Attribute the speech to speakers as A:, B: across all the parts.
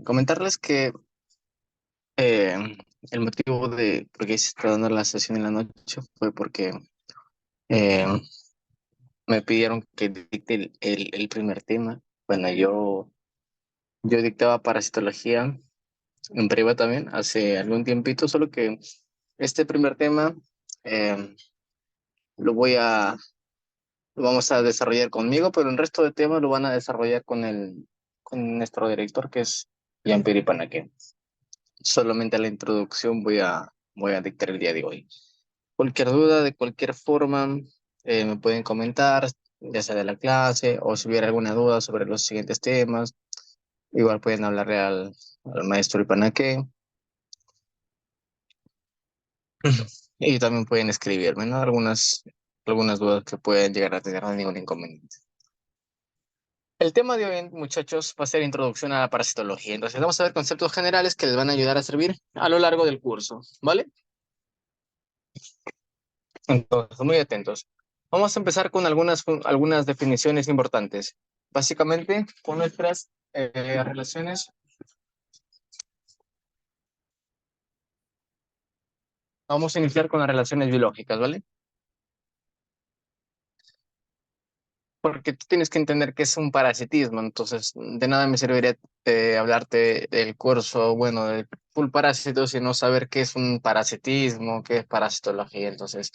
A: Comentarles que eh, el motivo de por qué se está dando la sesión en la noche fue porque eh, me pidieron que dicte el primer tema. Bueno, yo dictaba parasitología en privado también hace algún tiempito, solo que este primer tema eh, lo voy a, lo vamos a desarrollar conmigo, pero el resto de temas lo van a desarrollar con nuestro director, que es Jean-Pierre Panaque. Solamente la introducción voy a dictar el día de hoy. Cualquier duda, de cualquier forma, me pueden comentar, ya sea de la clase o si hubiera alguna duda sobre los siguientes temas. Igual pueden hablarle al maestro Ipanaque y también pueden escribirme, ¿no? Algunas dudas que pueden llegar a tener, no hay ningún inconveniente. El tema de hoy, muchachos, va a ser introducción a la parasitología. Entonces, vamos a ver conceptos generales que les van a ayudar a servir a lo largo del curso, ¿vale? Entonces, muy atentos. Vamos a empezar con algunas definiciones importantes. Básicamente, con nuestras relaciones, vamos a iniciar con las relaciones biológicas, ¿vale? Porque tú tienes que entender qué es un parasitismo. Entonces, de nada me serviría hablarte del curso, bueno, del full parásito, si no saber qué es un parasitismo, qué es parasitología. Entonces,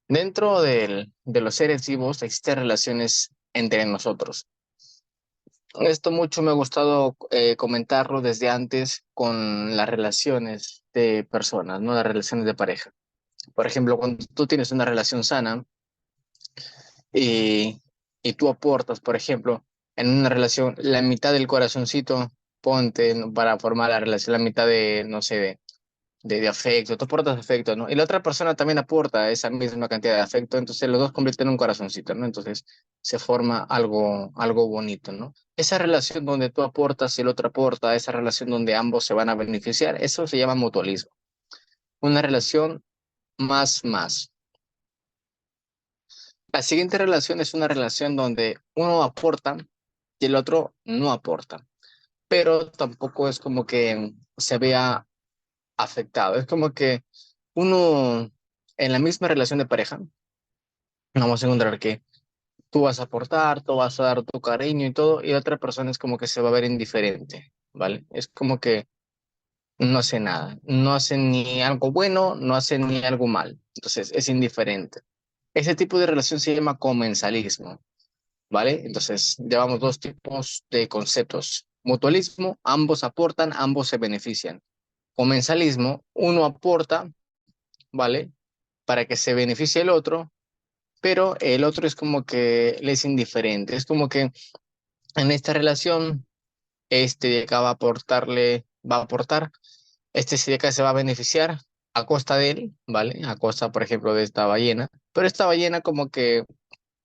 A: dentro de los seres vivos existen relaciones entre nosotros. Esto mucho me ha gustado comentarlo desde antes con las relaciones de personas, ¿no? Las relaciones de pareja. Por ejemplo, cuando tú tienes una relación sana y, y tú aportas, por ejemplo, en una relación la mitad del corazoncito, ponte, ¿no? Para formar la relación, la mitad de, no sé, de afecto, tú aportas afecto, ¿no? Y la otra persona también aporta esa misma cantidad de afecto, entonces los dos convierten en un corazoncito, ¿no? Entonces se forma algo bonito, ¿no? Esa relación donde tú aportas y el otro aporta, esa relación donde ambos se van a beneficiar, eso se llama mutualismo. Una relación más. La siguiente relación es una relación donde uno aporta y el otro no aporta, pero tampoco es como que se vea afectado, es como que uno en la misma relación de pareja, vamos a encontrar que tú vas a aportar, tú vas a dar tu cariño y todo, y la otra persona es como que se va a ver indiferente, ¿vale? Es como que no hace nada, no hace ni algo bueno, no hace ni algo mal, entonces es indiferente. Ese tipo de relación se llama comensalismo, ¿vale? Entonces llevamos dos tipos de conceptos. Mutualismo, ambos aportan, ambos se benefician. Comensalismo, uno aporta, ¿vale? Para que se beneficie el otro, pero el otro es como que le es indiferente. Es como que en esta relación, este de acá va a aportar, este de acá se va a beneficiar a costa de él, ¿vale? A costa, por ejemplo, de esta ballena, pero esta ballena como que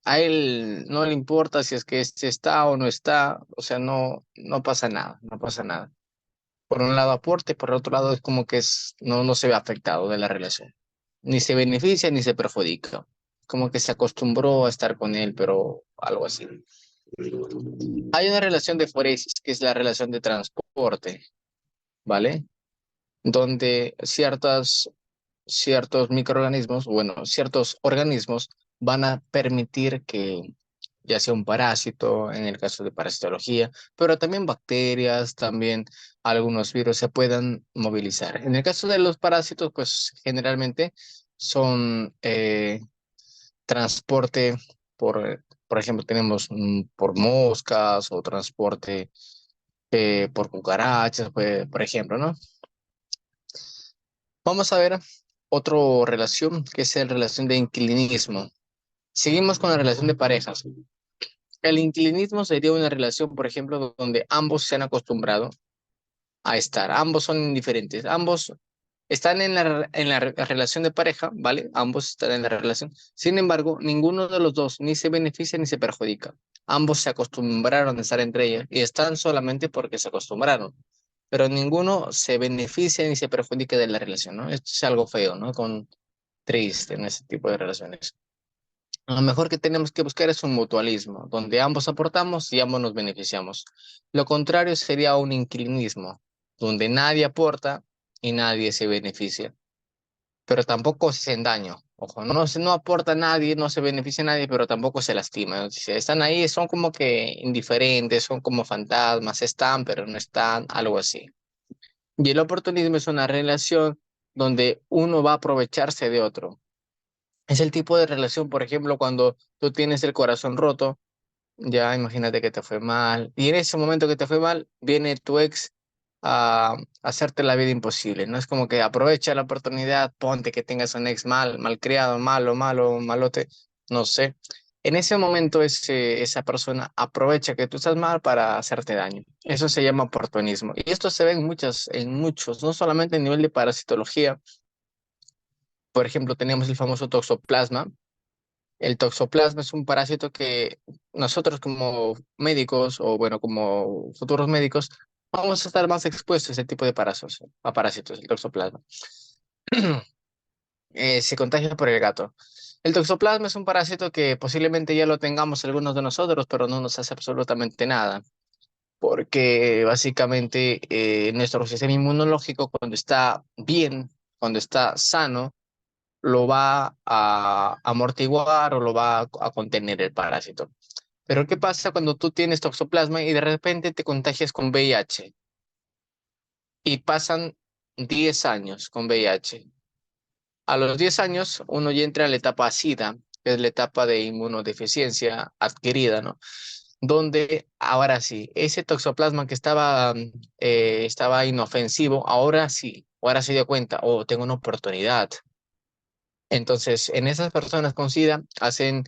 A: a él no le importa si es que este está o no está, o sea, no pasa nada, no pasa nada. Por un lado aporte, por otro lado es como que no se ve afectado de la relación. Ni se beneficia ni se perjudica. Como que se acostumbró a estar con él, pero algo así. Hay una relación de foresis, que es la relación de transporte, ¿vale? Donde ciertos microorganismos, bueno, ciertos organismos van a permitir que ya sea un parásito, en el caso de parasitología, pero también bacterias, también algunos virus se puedan movilizar. En el caso de los parásitos, pues generalmente son transporte por ejemplo, tenemos por moscas o transporte por cucarachas, pues, por ejemplo, ¿no? Vamos a ver otra relación, que es la relación de inclinismo. Seguimos con la relación de parejas. El inclinismo sería una relación, por ejemplo, donde ambos se han acostumbrado a estar, ambos son indiferentes, ambos están en la relación de pareja, ¿vale? Ambos están en la relación. Sin embargo, ninguno de los dos ni se beneficia ni se perjudica. Ambos se acostumbraron a estar entre ellos y están solamente porque se acostumbraron, pero ninguno se beneficia ni se perjudica de la relación, ¿no? Esto es algo feo, ¿no? Triste en ese tipo de relaciones. Lo mejor que tenemos que buscar es un mutualismo, donde ambos aportamos y ambos nos beneficiamos. Lo contrario sería un inclinismo, donde nadie aporta y nadie se beneficia, pero tampoco se hacen daño. Ojo, no aporta a nadie, no se beneficia a nadie, pero tampoco se lastima. Si están ahí, son como que indiferentes, son como fantasmas, están, pero no están, algo así. Y el oportunismo es una relación donde uno va a aprovecharse de otro. Es el tipo de relación, por ejemplo, cuando tú tienes el corazón roto, ya imagínate que te fue mal, y en ese momento que te fue mal, viene tu ex a hacerte la vida imposible, ¿no? Es como que aprovecha la oportunidad, ponte que tengas un ex malcriado, malo, malote, no sé. En ese momento esa persona aprovecha que tú estás mal para hacerte daño. Eso se llama oportunismo. Y esto se ve en muchos, no solamente a nivel de parasitología. Por ejemplo, tenemos el famoso toxoplasma. El toxoplasma es un parásito que nosotros como médicos o bueno, como futuros médicos, vamos a estar más expuestos a ese tipo de parásitos, el toxoplasma. Se contagia por el gato. El toxoplasma es un parásito que posiblemente ya lo tengamos algunos de nosotros, pero no nos hace absolutamente nada, porque básicamente nuestro sistema inmunológico cuando está bien, cuando está sano, lo va a amortiguar o lo va a contener el parásito. Pero ¿qué pasa cuando tú tienes toxoplasma y de repente te contagias con VIH y pasan 10 años con VIH? A los 10 años uno ya entra a la etapa SIDA, que es la etapa de inmunodeficiencia adquirida, ¿no? Donde ahora sí, ese toxoplasma que estaba inofensivo, ahora se dio cuenta, oh, tengo una oportunidad. Entonces, en esas personas con SIDA hacen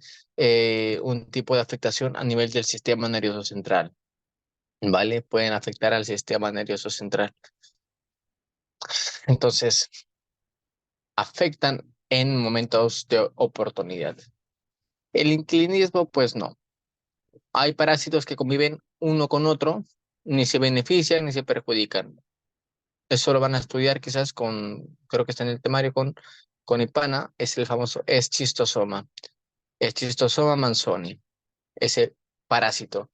A: un tipo de afectación a nivel del sistema nervioso central. ¿Vale? Pueden afectar al sistema nervioso central. Entonces, afectan en momentos de oportunidad. El inclinismo, pues no. Hay parásitos que conviven uno con otro, ni se benefician ni se perjudican. Eso lo van a estudiar quizás creo que está en el temario con Ipana, es el famoso Schistosoma. Schistosoma manzoni, ese parásito.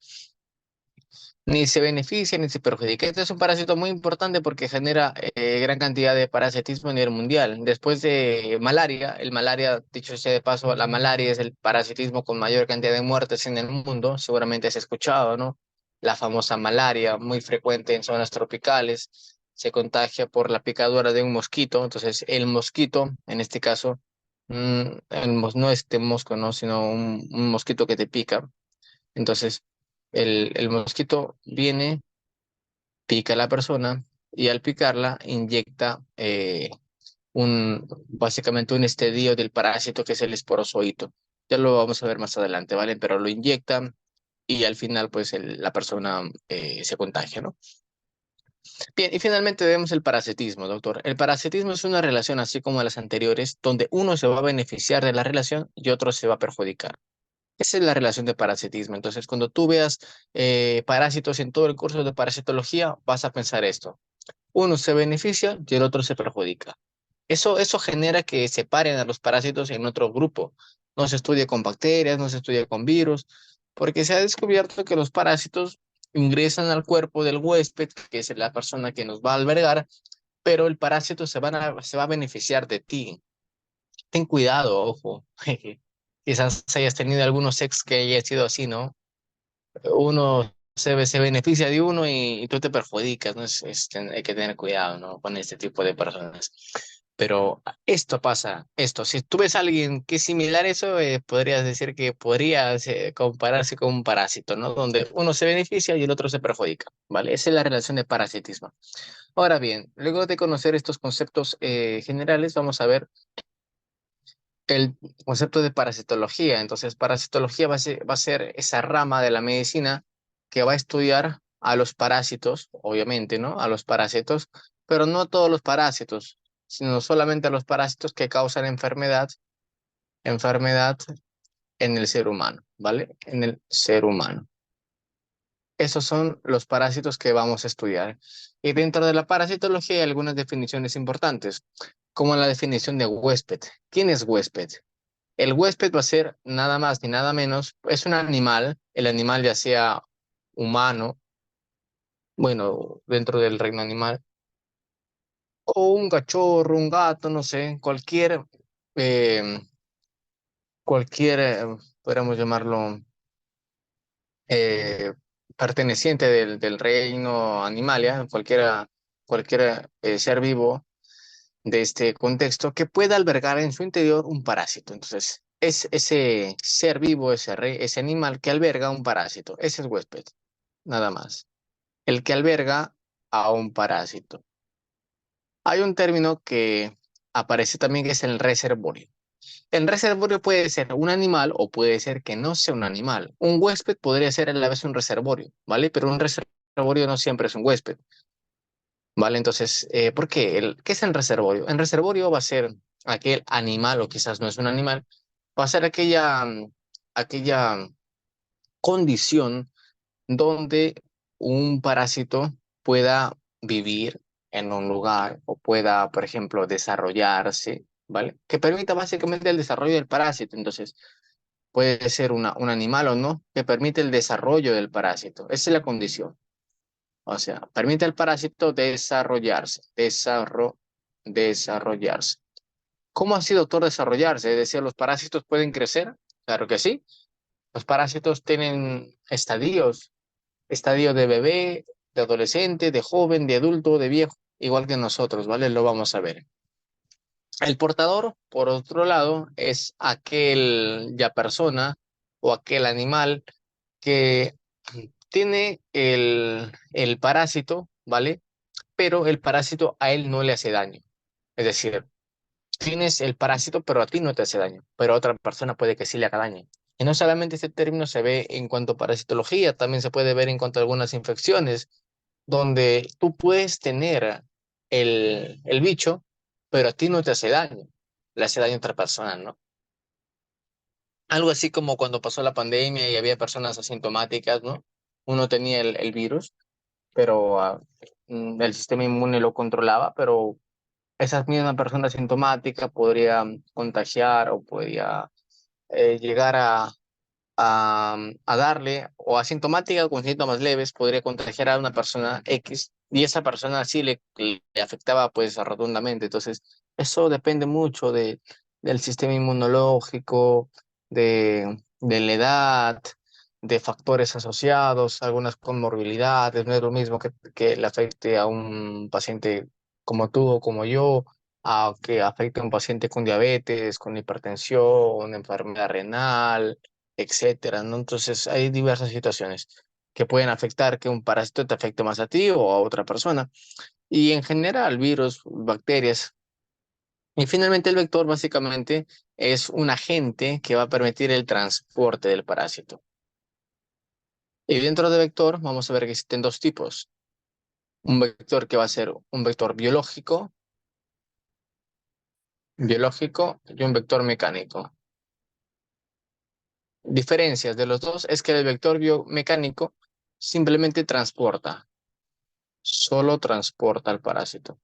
A: Ni se beneficia ni se perjudica. Este es un parásito muy importante porque genera gran cantidad de parasitismo a nivel mundial. Después de malaria, el malaria, dicho sea de paso, la malaria es el parasitismo con mayor cantidad de muertes en el mundo. Seguramente has escuchado, ¿no? La famosa malaria, muy frecuente en zonas tropicales, se contagia por la picadura de un mosquito. Entonces, el mosquito, en este caso, no este mosco, ¿no? Sino un mosquito que te pica. Entonces, el mosquito viene, pica a la persona y al picarla inyecta básicamente un estadio del parásito que es el esporozoito. Ya lo vamos a ver más adelante, ¿vale? Pero lo inyecta y al final pues la persona se contagia, ¿no? Bien, y finalmente vemos el parasitismo, doctor. El parasitismo es una relación así como las anteriores, donde uno se va a beneficiar de la relación y otro se va a perjudicar. Esa es la relación de parasitismo. Entonces, cuando tú veas parásitos en todo el curso de parasitología, vas a pensar esto. Uno se beneficia y el otro se perjudica. Eso genera que separen a los parásitos en otro grupo. No se estudia con bacterias, no se estudia con virus, porque se ha descubierto que los parásitos ingresan al cuerpo del huésped, que es la persona que nos va a albergar, pero el parásito se va a beneficiar de ti. Ten cuidado, ojo. Quizás hayas tenido algunos ex que haya sido así, ¿no? Uno se beneficia de uno y tú te perjudicas, ¿no? Hay que tener cuidado, ¿no? Con este tipo de personas. Pero esto pasa, esto. Si tú ves a alguien que es similar a eso, podrías decir que podría compararse con un parásito, ¿no? Donde uno se beneficia y el otro se perjudica, ¿vale? Esa es la relación de parasitismo. Ahora bien, luego de conocer estos conceptos generales, vamos a ver el concepto de parasitología. Entonces, parasitología va a ser esa rama de la medicina que va a estudiar a los parásitos, obviamente, ¿no? A los parásitos, pero no a todos los parásitos, sino solamente a los parásitos que causan enfermedad en el ser humano, ¿vale? En el ser humano. Esos son los parásitos que vamos a estudiar. Y dentro de la parasitología hay algunas definiciones importantes, como la definición de huésped. ¿Quién es huésped? El huésped va a ser nada más ni nada menos, es un animal, el animal ya sea humano, bueno, dentro del reino animal, o un cachorro, un gato, no sé, eh, podríamos llamarlo, eh, perteneciente del reino animalia, cualquier ser vivo de este contexto que pueda albergar en su interior un parásito. Entonces, es ese ser vivo, ese animal que alberga un parásito. Ese es huésped, nada más. El que alberga a un parásito. Hay un término que aparece también que es el reservorio. El reservorio puede ser un animal o puede ser que no sea un animal. Un huésped podría ser a la vez un reservorio, ¿vale? Pero un reservorio no siempre es un huésped, ¿vale? Entonces, ¿por qué? ¿Qué es el reservorio? El reservorio va a ser aquel animal, o quizás no es un animal, va a ser aquella condición donde un parásito pueda vivir en un lugar o pueda, por ejemplo, desarrollarse, ¿vale? Que permita básicamente el desarrollo del parásito. Entonces, puede ser un animal o no, que permite el desarrollo del parásito. Esa es la condición. O sea, permite al parásito desarrollarse. ¿Cómo así, doctor, desarrollarse? Es decir, ¿los parásitos pueden crecer? Claro que sí. Los parásitos tienen estadios de bebé, de adolescente, de joven, de adulto, de viejo, igual que nosotros, ¿vale? Lo vamos a ver. El portador, por otro lado, es aquel ya persona o aquel animal que tiene el parásito, ¿vale? Pero el parásito a él no le hace daño. Es decir, tienes el parásito, pero a ti no te hace daño, pero a otra persona puede que sí le haga daño. Y no solamente este término se ve en cuanto a parasitología, también se puede ver en cuanto a algunas infecciones, donde tú puedes tener el bicho, pero a ti no te hace daño, le hace daño a otra persona, ¿no? Algo así como cuando pasó la pandemia y había personas asintomáticas, ¿no? Uno tenía el virus, pero el sistema inmune lo controlaba, pero esa misma persona asintomática podría contagiar o podría llegar a darle, o asintomática con síntomas leves, podría contagiar a una persona X y esa persona sí le afectaba pues rotundamente. Entonces, eso depende mucho del sistema inmunológico, de la edad, de factores asociados, algunas comorbilidades. No es lo mismo que le afecte a un paciente como tú o como yo, a que afecte a un paciente con diabetes, con hipertensión, enfermedad renal, etcétera, ¿no? Entonces hay diversas situaciones que pueden afectar que un parásito te afecte más a ti o a otra persona. Y en general, virus, bacterias. Y finalmente el vector básicamente es un agente que va a permitir el transporte del parásito. Y dentro de vector vamos a ver que existen dos tipos. Un vector que va a ser un vector biológico y un vector mecánico. Diferencias de los dos es que el vector biomecánico simplemente transporta, solo transporta al parásito.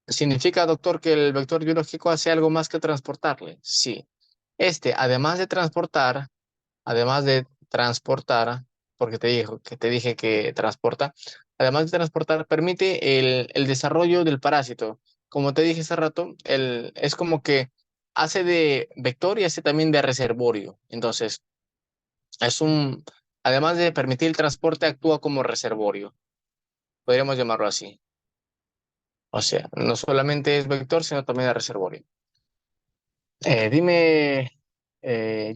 A: ¿Significa, doctor, que el vector biológico hace algo más que transportarle? Sí. Este, además de transportar, porque te dije que transporta, además de transportar, permite el desarrollo del parásito. Como te dije hace rato, es como que hace de vector y hace también de reservorio. Entonces, es un, además de permitir el transporte, actúa como reservorio. Podríamos llamarlo así. O sea, no solamente es vector, sino también es reservorio. Dime,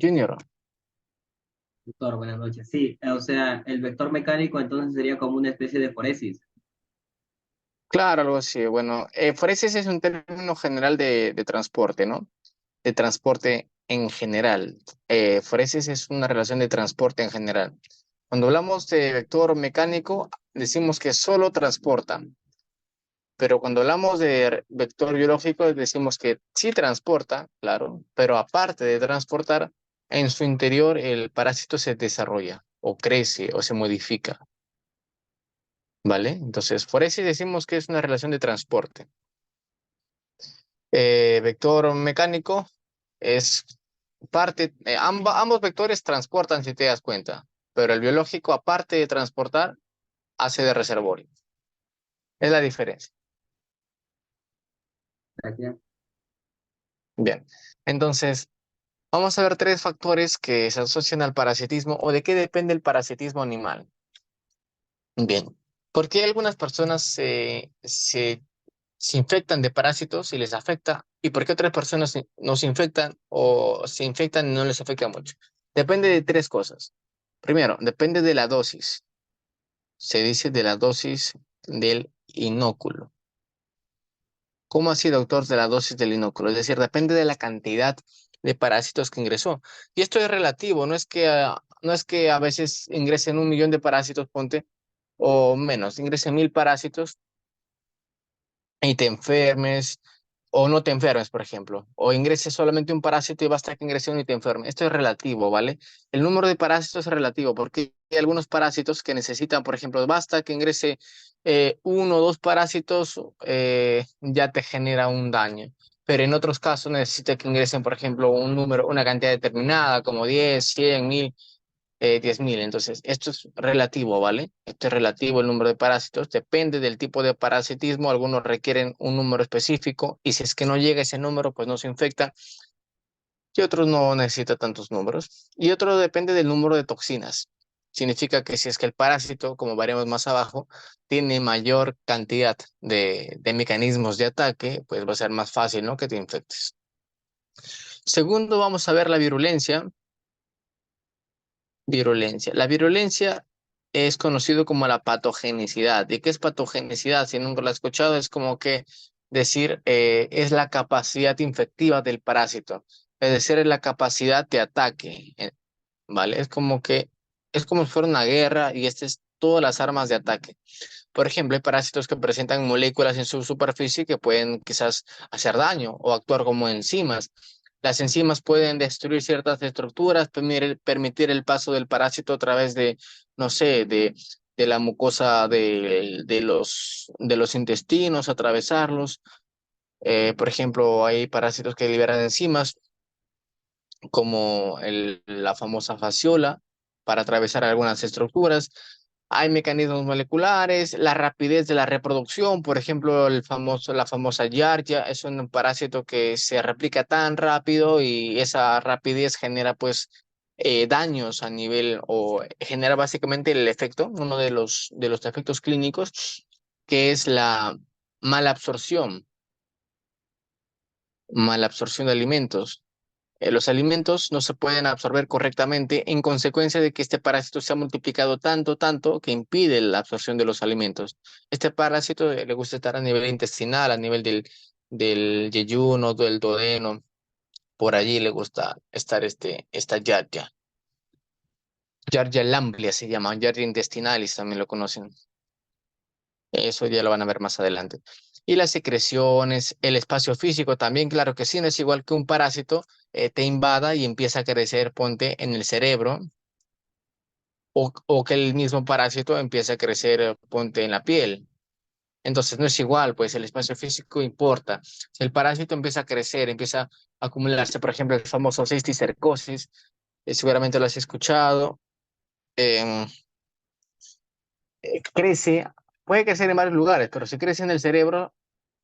A: Junior.
B: Doctor, buenas noches. Sí, o sea, el vector mecánico entonces sería como una especie de foresis.
A: Claro, algo así. Bueno, foresis es un término general de transporte, ¿no? De transporte en general. Foresis es una relación de transporte en general. Cuando hablamos de vector mecánico, decimos que solo transporta, pero cuando hablamos de vector biológico, decimos que sí transporta, claro, pero aparte de transportar, en su interior el parásito se desarrolla o crece o se modifica, ¿vale? Entonces, foresis decimos que es una relación de transporte. Vector mecánico es parte, ambos vectores transportan si te das cuenta, pero el biológico, aparte de transportar, hace de reservorio. Es la diferencia.
B: Gracias.
A: Bien, entonces vamos a ver tres factores que se asocian al parasitismo o de qué depende el parasitismo animal. Bien, ¿por qué algunas personas se infectan de parásitos y les afecta? ¿Y por qué otras personas no se infectan o se infectan y no les afecta mucho? Depende de tres cosas. Primero, depende de la dosis. Se dice de la dosis del inóculo. ¿Cómo así, doctor, de la dosis del inóculo? Es decir, depende de la cantidad de parásitos que ingresó. Y esto es relativo, no es que a veces ingresen 1 millón de parásitos, ponte, o menos, ingresen 1000 parásitos y te enfermes, o no te enfermes, por ejemplo, o ingreses solamente un parásito y basta que ingrese uno y te enfermes. Esto es relativo, ¿vale? El número de parásitos es relativo porque hay algunos parásitos que necesitan, por ejemplo, basta que ingrese 1 o 2 parásitos, ya te genera un daño. Pero en otros casos necesita que ingresen, por ejemplo, un número, una cantidad determinada, como 10, 100, 1000, 10.000. Entonces, esto es relativo, ¿vale? Esto es relativo el número de parásitos. Depende del tipo de parasitismo. Algunos requieren un número específico y si es que no llega ese número, pues no se infecta. Y otros no necesitan tantos números. Y otro depende del número de toxinas. Significa que si es que el parásito, como veremos más abajo, tiene mayor cantidad de mecanismos de ataque, pues va a ser más fácil, ¿no? Que te infectes. Segundo, vamos a ver la virulencia. Virulencia. La virulencia es conocido como la patogenicidad. ¿Y qué es patogenicidad? Si nunca lo has escuchado, es como que decir es la capacidad infectiva del parásito, es decir, es la capacidad de ataque, ¿vale? Es como si fuera una guerra y estas es todas las armas de ataque. Por ejemplo, hay parásitos que presentan moléculas en su superficie que pueden quizás hacer daño o actuar como enzimas. Las enzimas pueden destruir ciertas estructuras, permitir el paso del parásito a través de, no sé, de la mucosa de los intestinos, atravesarlos. Por ejemplo, hay parásitos que liberan enzimas como la famosa fasciola para atravesar algunas estructuras. Hay mecanismos moleculares, la rapidez de la reproducción, por ejemplo, la famosa Giardia es un parásito que se replica tan rápido y esa rapidez genera pues daños a nivel o genera básicamente el efecto, uno de los efectos clínicos, que es la mala absorción de alimentos. Los alimentos no se pueden absorber correctamente en consecuencia de que este parásito se ha multiplicado tanto que impide la absorción de los alimentos. Este parásito le gusta estar a nivel intestinal, a nivel del yeyuno, del duodeno, por allí le gusta estar esta Giardia. Giardia lamblia se llama, Giardia intestinalis también lo conocen. Eso ya lo van a ver más adelante. Y las secreciones, el espacio físico también, claro que sí, no es igual que un parásito te invada y empieza a crecer, ponte en el cerebro, o que el mismo parásito empiece a crecer, ponte en la piel. Entonces no es igual, pues el espacio físico importa. Si el parásito empieza a crecer, empieza a acumularse, por ejemplo, el famoso cisticercosis, seguramente lo has escuchado, em, crece, puede crecer en varios lugares, pero si crece en el cerebro,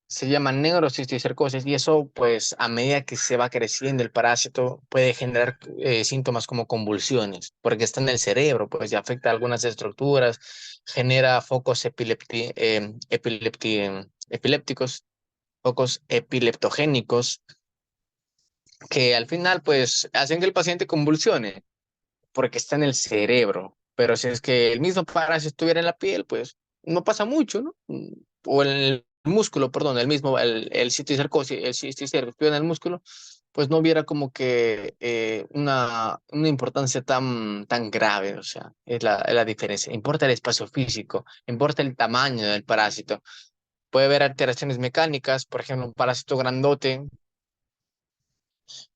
A: se llaman neurocisticercosis y eso, pues, a medida que se va creciendo el parásito, puede generar síntomas como convulsiones, porque está en el cerebro, pues, y afecta a algunas estructuras, genera focos epilépticos, focos epileptogénicos, que al final, pues, hacen que el paciente convulsione, porque está en el cerebro. Pero si es que el mismo parásito estuviera en la piel, pues no pasa mucho, ¿no? O en el músculo, perdón, el cisticercosis, el cisticerco estuviera en el músculo, pues no hubiera como que una importancia tan grave, o sea, es la diferencia. Importa el espacio físico, importa el tamaño del parásito. Puede haber alteraciones mecánicas, por ejemplo, un parásito grandote,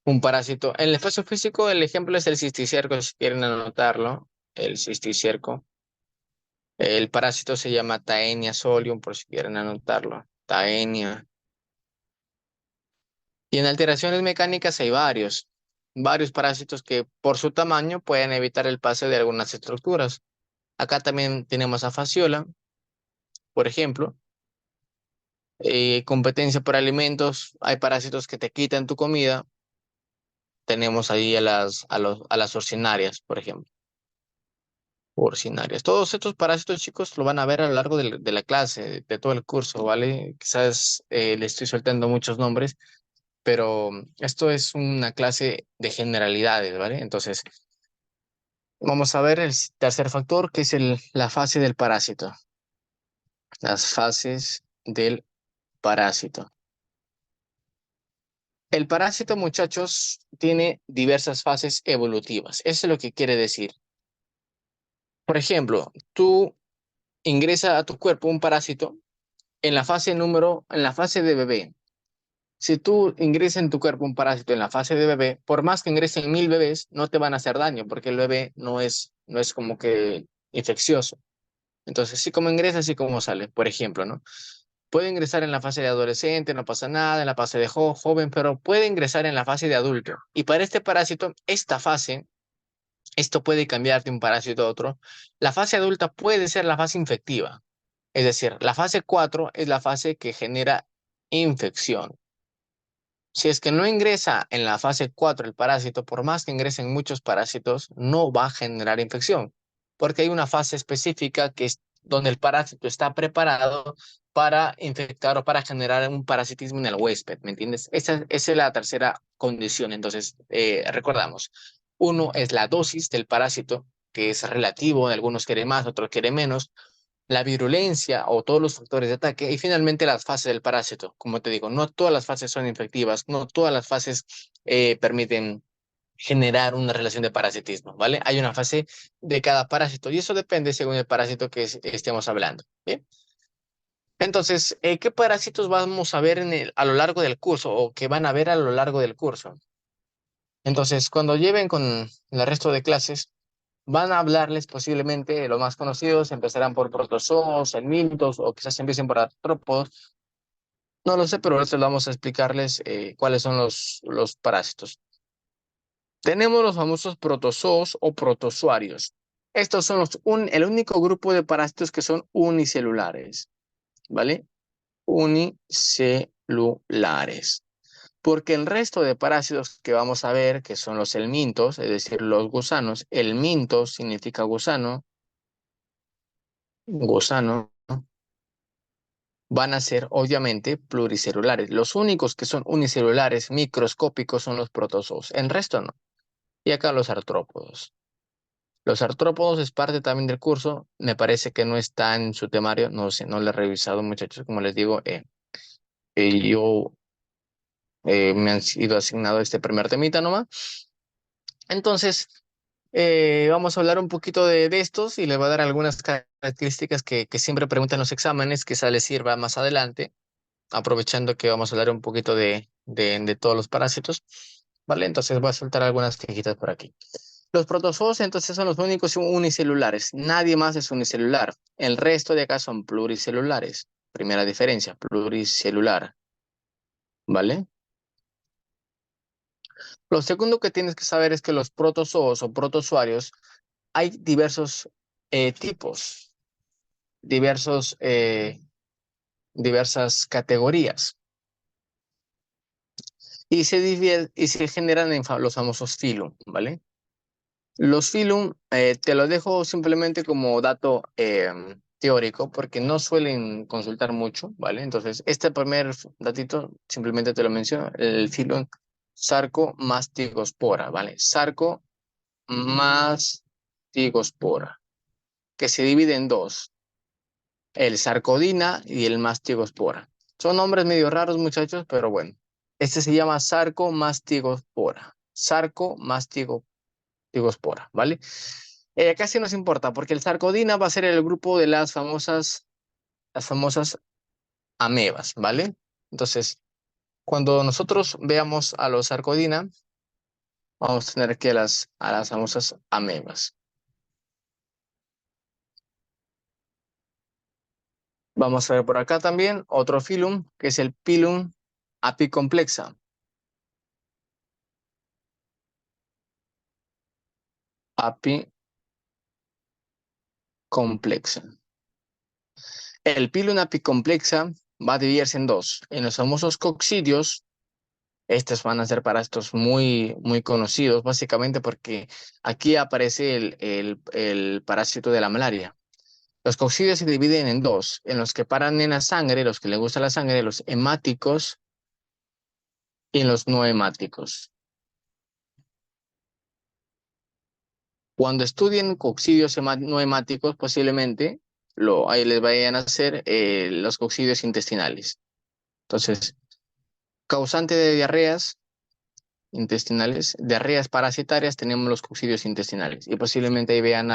A: un parásito. En el espacio físico, el ejemplo es el cisticerco, si quieren anotarlo, el cisticerco. El parásito se llama Taenia solium, por si quieren anotarlo. Taenia. Y en alteraciones mecánicas hay varios parásitos que por su tamaño pueden evitar el paso de algunas estructuras. Acá también tenemos a Fasciola, por ejemplo. Competencia por alimentos, hay parásitos que te quitan tu comida. Tenemos ahí a las ursinarias, por ejemplo. Ursinarias. Todos estos parásitos, chicos, lo van a ver a lo largo de la clase, de todo el curso, ¿vale? Quizás le estoy soltando muchos nombres, pero esto es una clase de generalidades, ¿vale? Entonces, vamos a ver el tercer factor, que es la fase del parásito. Las fases del parásito. El parásito, muchachos, tiene diversas fases evolutivas. Eso es lo que quiere decir. Por ejemplo, tú ingresa a tu cuerpo un parásito en la fase de bebé. Si tú ingresas en tu cuerpo un parásito en la fase de bebé, por más que ingresen 1000 bebés, no te van a hacer daño porque el bebé no es como que infeccioso. Entonces, sí como ingresa, así como sale, por ejemplo, ¿no? Puede ingresar en la fase de adolescente, no pasa nada, en la fase de joven, pero puede ingresar en la fase de adulto. Y para este parásito, esta fase, esto puede cambiar de un parásito a otro. La fase adulta puede ser la fase infectiva. Es decir, la fase 4 es la fase que genera infección. Si es que no ingresa en la fase 4 el parásito, por más que ingresen muchos parásitos, no va a generar infección, porque hay una fase específica que es donde el parásito está preparado para infectar o para generar un parasitismo en el huésped, ¿me entiendes? Esa es la tercera condición. Entonces, recordamos, uno es la dosis del parásito, que es relativo, algunos quieren más, otros quieren menos, la virulencia o todos los factores de ataque y finalmente las fases del parásito. Como te digo, no todas las fases son infectivas, no todas las fases permiten generar una relación de parasitismo, ¿vale? Hay una fase de cada parásito y eso depende según el parásito que estemos hablando, ¿bien? Entonces, ¿qué parásitos vamos a ver a lo largo del curso o que van a ver a lo largo del curso? Entonces, cuando lleven con el resto de clases, van a hablarles posiblemente de los más conocidos, empezarán por protozoos, helmintos o quizás empiecen por artrópodos. No lo sé, pero ahorita vamos a explicarles cuáles son los parásitos. Tenemos los famosos protozoos o protozoarios. Estos son el único grupo de parásitos que son unicelulares, ¿vale? Unicelulares. Porque el resto de parásitos que vamos a ver, que son los helmintos, es decir, los gusanos, helminto significa gusano, gusano, van a ser obviamente pluricelulares. Los únicos que son unicelulares, microscópicos, son los protozoos. El resto no. Y acá los artrópodos. Los artrópodos es parte también del curso. Me parece que no está en su temario. No sé, no lo he revisado, muchachos. Como les digo, yo me han sido asignado este primer temita nomás. Entonces, vamos a hablar un poquito de estos y les voy a dar algunas características que siempre preguntan los exámenes, que les sirva más adelante, aprovechando que vamos a hablar un poquito de todos los parásitos, ¿vale? Entonces voy a soltar algunas cajitas por aquí. Los protozoos entonces son los únicos unicelulares, nadie más es unicelular. El resto de acá son pluricelulares. Primera diferencia, pluricelular, ¿vale? Lo segundo que tienes que saber es que los protozoos o protozoarios hay diversos tipos, diversos, diversas categorías. Y se generan en los famosos filum, ¿vale? Los filum te los dejo simplemente como dato teórico porque no suelen consultar mucho, ¿vale? Entonces, este primer datito simplemente te lo menciono, el filum Sarcomastigospora, ¿vale? Sarcomastigospora, que se divide en dos, el Sarcodina y el Mastigospora. Son nombres medio raros, muchachos, pero bueno. Este se llama Sarcomastigospora. Sarcomastigospora, ¿vale? Acá sí nos importa, porque el Sarcodina va a ser el grupo de las famosas amebas, ¿vale? Entonces, cuando nosotros veamos a los Sarcodina, vamos a tener aquí a las famosas amebas. Vamos a ver por acá también otro filum, que es el Pilum apicomplexa. apicomplexa. El pilum apicomplexa va a dividirse en dos. En los famosos coccidios, estos van a ser parásitos muy, muy conocidos, básicamente porque aquí aparece el parásito de la malaria. Los coccidios se dividen en dos, en los que paran en la sangre, los que les gusta la sangre, los hemáticos y en los no hemáticos. Cuando estudien coccidios no hemáticos, posiblemente ahí les vayan a hacer los coccidios intestinales. Entonces, causante de diarreas intestinales, diarreas parasitarias, tenemos los coccidios intestinales. Y posiblemente ahí vean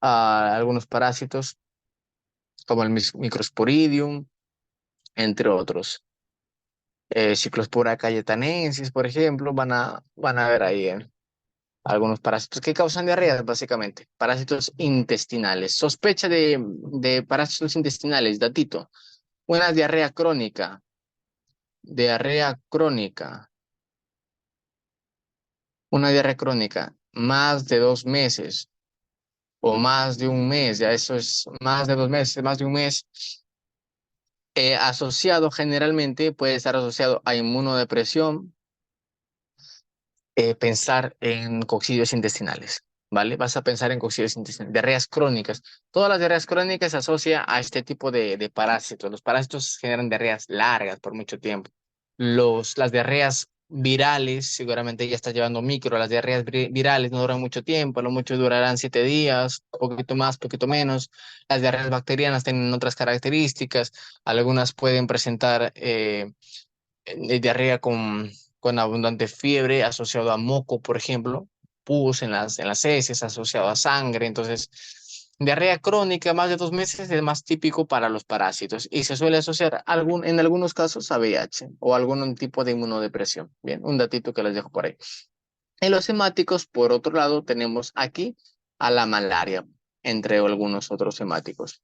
A: a algunos parásitos, como el Microsporidium, entre otros. Ciclospora cayetanensis, por ejemplo, van a ver ahí algunos parásitos que causan diarreas, básicamente. Parásitos intestinales. Sospecha de parásitos intestinales, datito. Una diarrea crónica. Diarrea crónica. Una diarrea crónica. Más de 2 meses o más de un mes. Ya eso es más de 2 meses, más de un mes. Asociado generalmente, puede estar asociado a inmunodepresión, pensar en coccidios intestinales, ¿vale? Vas a pensar en coccidios intestinales, diarreas crónicas. Todas las diarreas crónicas se asocian a este tipo de parásitos. Los parásitos generan diarreas largas por mucho tiempo. Las diarreas virales, seguramente ya estás llevando micro, las diarreas virales no duran mucho tiempo, a lo mucho durarán 7 días, poquito más, poquito menos. Las diarreas bacterianas tienen otras características, algunas pueden presentar diarrea con abundante fiebre asociado a moco, por ejemplo, pus en las heces, asociado a sangre. Entonces, diarrea crónica más de 2 meses es más típico para los parásitos y se suele asociar en algunos casos a VIH o algún tipo de inmunodepresión. Bien, un datito que les dejo por ahí. En los hemáticos, por otro lado, tenemos aquí a la malaria, entre algunos otros hemáticos.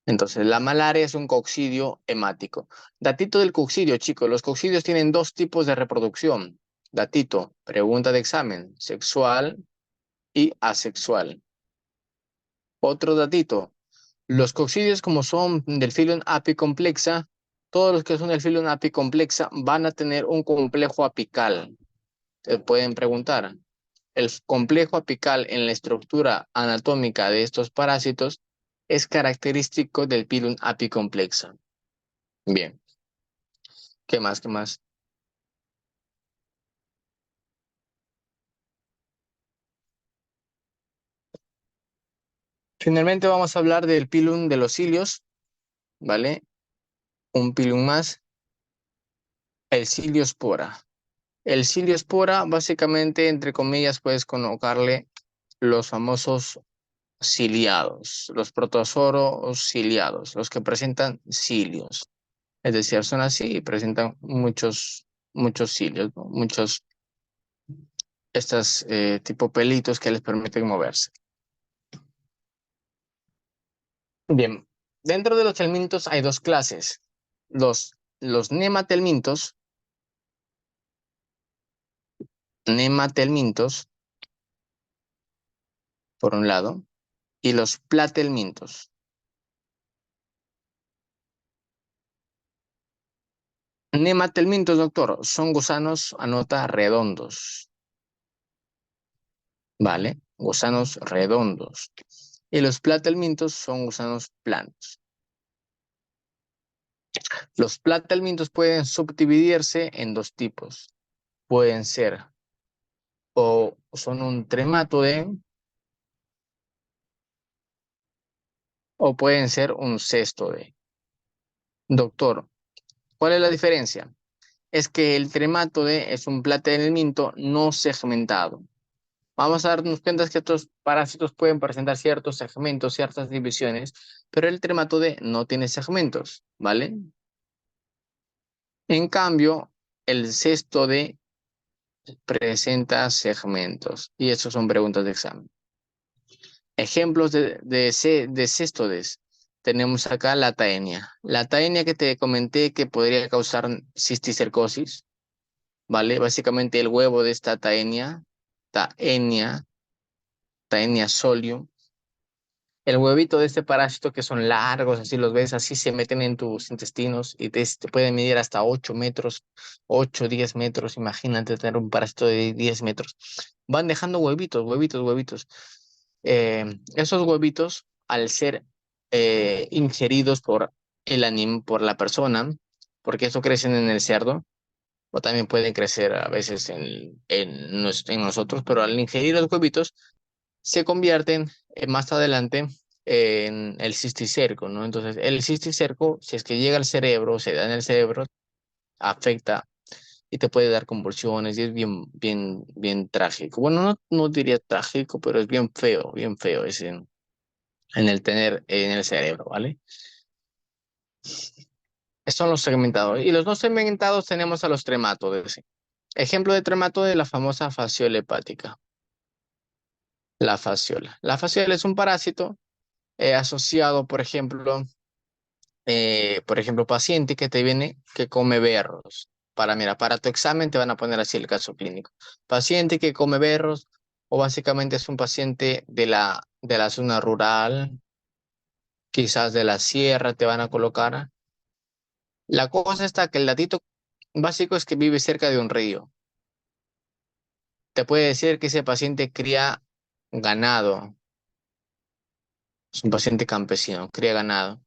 A: Entonces, la malaria es un coccidio hemático. Datito del coccidio, chicos. Los coccidios tienen dos tipos de reproducción. Datito, pregunta de examen, sexual y asexual. Otro datito. Los coccidios, como son del filum apicomplexa, todos los que son del filum apicomplexa van a tener un complejo apical. Te pueden preguntar. El complejo apical en la estructura anatómica de estos parásitos es característico del filum apicomplexa. Bien, ¿qué más? ¿Qué más? Finalmente vamos a hablar del pilum de los cilios, ¿vale? Un pilum más, el ciliospora. El ciliospora, básicamente, entre comillas, puedes colocarle los famosos ciliados, los protozoros ciliados, los que presentan cilios. Es decir, son así y presentan muchos cilios, ¿no? Muchos, estas tipo pelitos que les permiten moverse. Bien, dentro de los helmintos hay dos clases. Los nematelmintos, por un lado, y los platelmintos. Nematelmintos, doctor, son gusanos, anota, redondos, ¿vale? Gusanos redondos. Y los platelmintos son gusanos planos. Los platelmintos pueden subdividirse en dos tipos. Pueden ser o son un trematode o pueden ser un cestode. Doctor, ¿cuál es la diferencia? Es que el trematode es un platelminto no segmentado. Vamos a darnos cuenta que estos parásitos pueden presentar ciertos segmentos, ciertas divisiones, pero el trematode no tiene segmentos, ¿vale? En cambio, el cestode presenta segmentos y estas son preguntas de examen. Ejemplos de cestodes. Tenemos acá la taenia. La taenia que te comenté que podría causar cisticercosis, ¿vale? Básicamente el huevo de esta taenia Taenia solium. El huevito de este parásito, que son largos, así los ves, así se meten en tus intestinos y te pueden medir hasta 8 metros, 8, 10 metros. Imagínate tener un parásito de 10 metros. Van dejando huevitos, huevitos, huevitos. Esos huevitos, al ser ingeridos por la persona, porque eso crecen en el cerdo, o también pueden crecer a veces en nosotros, pero al ingerir los huevitos, se convierten más adelante en el cisticerco, ¿no? Entonces, el cisticerco, si es que llega al cerebro, se da en el cerebro, afecta y te puede dar convulsiones y es bien, bien, bien trágico. Bueno, no diría trágico, pero es bien feo ese en el tener en el cerebro, ¿vale? Estos son los segmentados. Y los no segmentados tenemos a los trematodes. Ejemplo de trematoide, la famosa fasciola hepática. La fasciola. La fasciola es un parásito asociado, por ejemplo, paciente que te viene que come berros. Mira, para tu examen te van a poner así el caso clínico. Paciente que come berros, o básicamente es un paciente de la zona rural, quizás de la sierra te van a colocar. La cosa está que el datito básico es que vive cerca de un río. Te puede decir que ese paciente cría ganado, es un paciente campesino, cría ganado,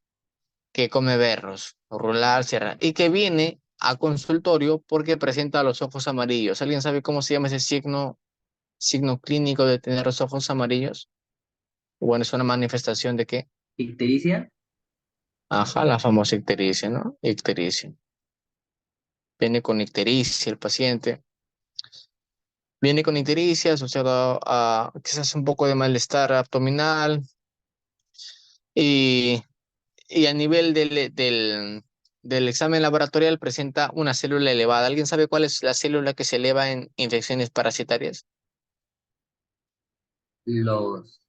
A: que come berros, rural, sierra, y que viene a consultorio porque presenta los ojos amarillos. ¿Alguien sabe cómo se llama ese signo clínico de tener los ojos amarillos? Bueno, es una manifestación de qué.
B: Ictericia.
A: Ajá, la famosa ictericia, ¿no? Ictericia. Viene con ictericia el paciente. Viene con ictericia asociado a quizás un poco de malestar abdominal y, y a nivel del examen laboratorial presenta una célula elevada. ¿Alguien sabe cuál es la célula que se eleva en infecciones parasitarias?
B: Los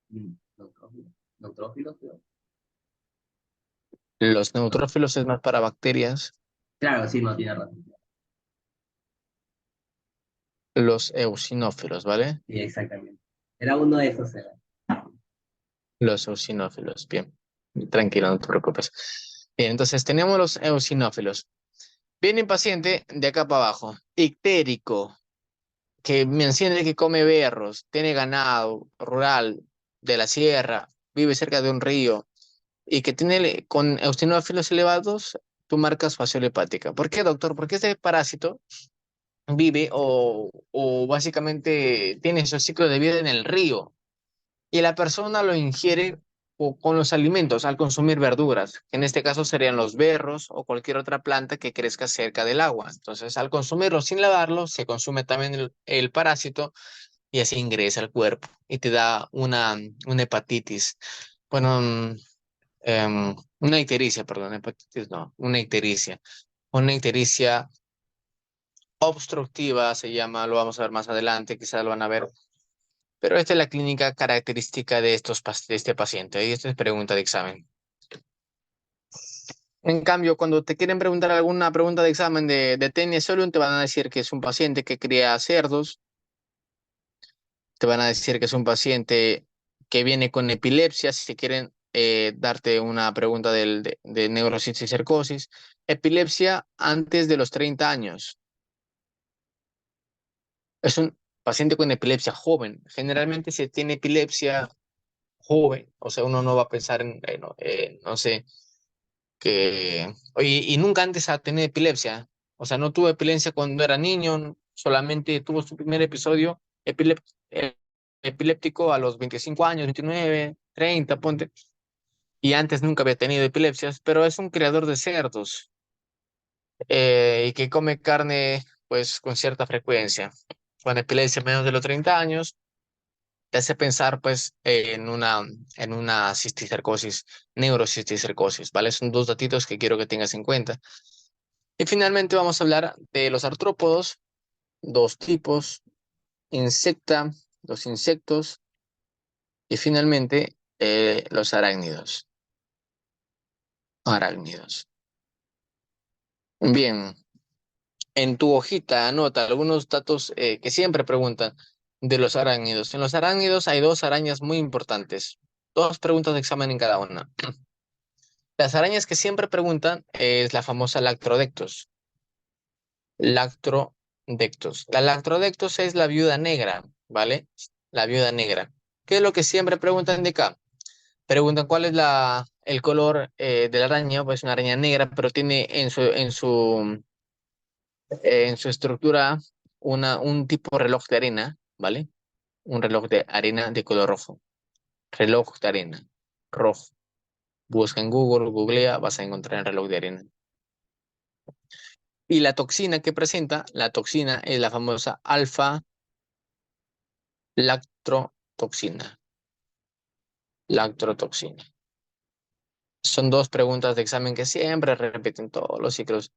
B: neutrófilos, neutrófilos, creo.
A: Los neutrófilos es más para bacterias.
B: Claro, sí, no tiene razón.
A: Los eosinófilos, ¿vale?
B: Sí, exactamente. Era uno de esos, era.
A: Los eosinófilos, bien. Tranquilo, no te preocupes. Bien, entonces tenemos los eosinófilos. Viene paciente de acá para abajo, ictérico, que menciona que come berros, tiene ganado rural de la sierra, vive cerca de un río y que tiene con eosinófilos elevados, tú marcas fasciola hepática. ¿Por qué, doctor? Porque este parásito vive o básicamente tiene su ciclo de vida en el río y la persona lo ingiere con los alimentos al consumir verduras, que en este caso serían los berros o cualquier otra planta que crezca cerca del agua. Entonces, al consumirlo sin lavarlo, se consume también el parásito y así ingresa al cuerpo y te da una hepatitis. Bueno, una ictericia, perdón, hepatitis no, una ictericia obstructiva se llama, lo vamos a ver más adelante, quizás lo van a ver. Pero esta es la clínica característica de de este paciente. Y esta es pregunta de examen. En cambio, cuando te quieren preguntar alguna pregunta de examen de Tenia Solium, te van a decir que es un paciente que cría cerdos, te van a decir que es un paciente que viene con epilepsia, si quieren darte una pregunta de neurocisticercosis. Epilepsia antes de los 30 años. Es un paciente con epilepsia joven. Generalmente se tiene epilepsia joven, o sea, uno no va a pensar no sé, que, oye, y nunca antes ha tenido epilepsia, o sea, no tuvo epilepsia cuando era niño, solamente tuvo su primer episodio epiléptico a los 25 años, 29, 30, ponte, y antes nunca había tenido epilepsias, pero es un criador de cerdos y que come carne, pues, con cierta frecuencia. Con epilepsia menos de los 30 años, te hace pensar pues en una cisticercosis, neurocisticercosis, ¿vale? Son dos datitos que quiero que tengas en cuenta. Y finalmente vamos a hablar de los artrópodos, dos tipos, insecta, los insectos y finalmente los arácnidos. Arácnidos. Bien, en tu hojita anota algunos datos que siempre preguntan. de los arácnidos. En los arácnidos hay dos arañas muy importantes. Dos preguntas de examen en cada una. Las arañas que siempre preguntan es la famosa Lactrodectus. Lactrodectus. La Lactrodectus es la viuda negra, ¿vale? La viuda negra. ¿Qué es lo que siempre preguntan de acá? Preguntan cuál es el color de la araña. Pues una araña negra, pero tiene en su estructura un tipo de reloj de arena, ¿vale? Un reloj de arena de color rojo. Reloj de arena, rojo. Busca en Google, googlea, vas a encontrar el reloj de arena. Y la toxina que presenta, la toxina es la famosa alfa-lactotoxina. Lactotoxina. Son dos preguntas de examen que siempre repiten todos los ciclos.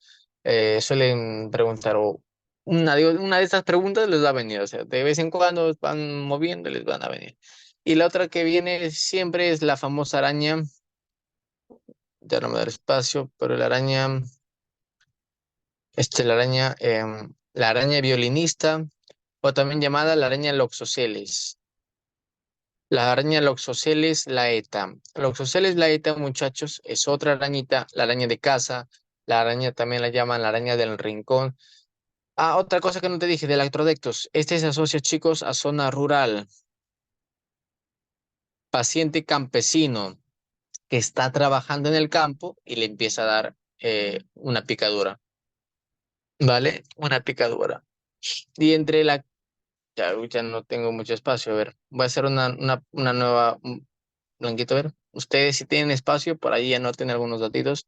A: Suelen preguntar, o una de estas preguntas les va a venir, o sea, de vez en cuando van moviendo y les van a venir. Y la otra que viene siempre es la famosa araña, ya no me da espacio, pero la araña, la araña violinista, o también llamada la araña Loxoceles. La araña Loxoceles laeta. Loxoceles laeta, muchachos, es otra arañita, la araña de casa. La araña también la llaman la araña del rincón. Ah, otra cosa que no te dije, del Artrodectus. Este se asocia, chicos, a zona rural. Paciente campesino que está trabajando en el campo y le empieza a dar una picadura. ¿Vale? Una picadura. Y entre la... ya no tengo mucho espacio. A ver, voy a hacer una nueva... Blanquito, a ver. Ustedes si tienen espacio, por ahí anoten algunos datitos.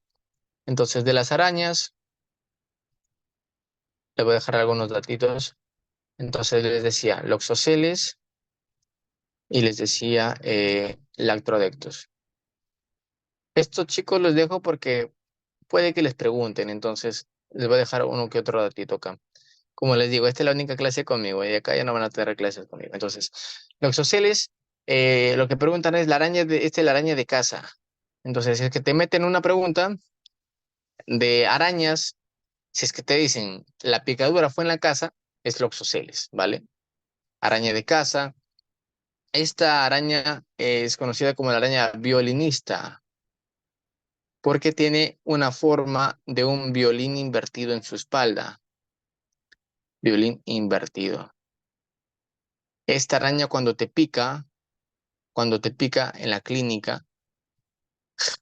A: Entonces, de las arañas, les voy a dejar algunos datitos. Entonces, les decía Loxoceles y les decía Lactrodectus. Estos chicos los dejo porque puede que les pregunten, entonces les voy a dejar uno que otro datito acá. Como les digo, esta es la única clase conmigo y acá ya no van a tener clases conmigo. Entonces, Loxoceles, lo que preguntan es esta es la araña de casa. Entonces, si es que te meten una pregunta de arañas, si es que te dicen la picadura fue en la casa, es Loxoceles, ¿vale? Araña de casa. Esta araña es conocida como la araña violinista porque tiene una forma de un violín invertido en su espalda. Violín invertido. Esta araña cuando te pica en la clínica,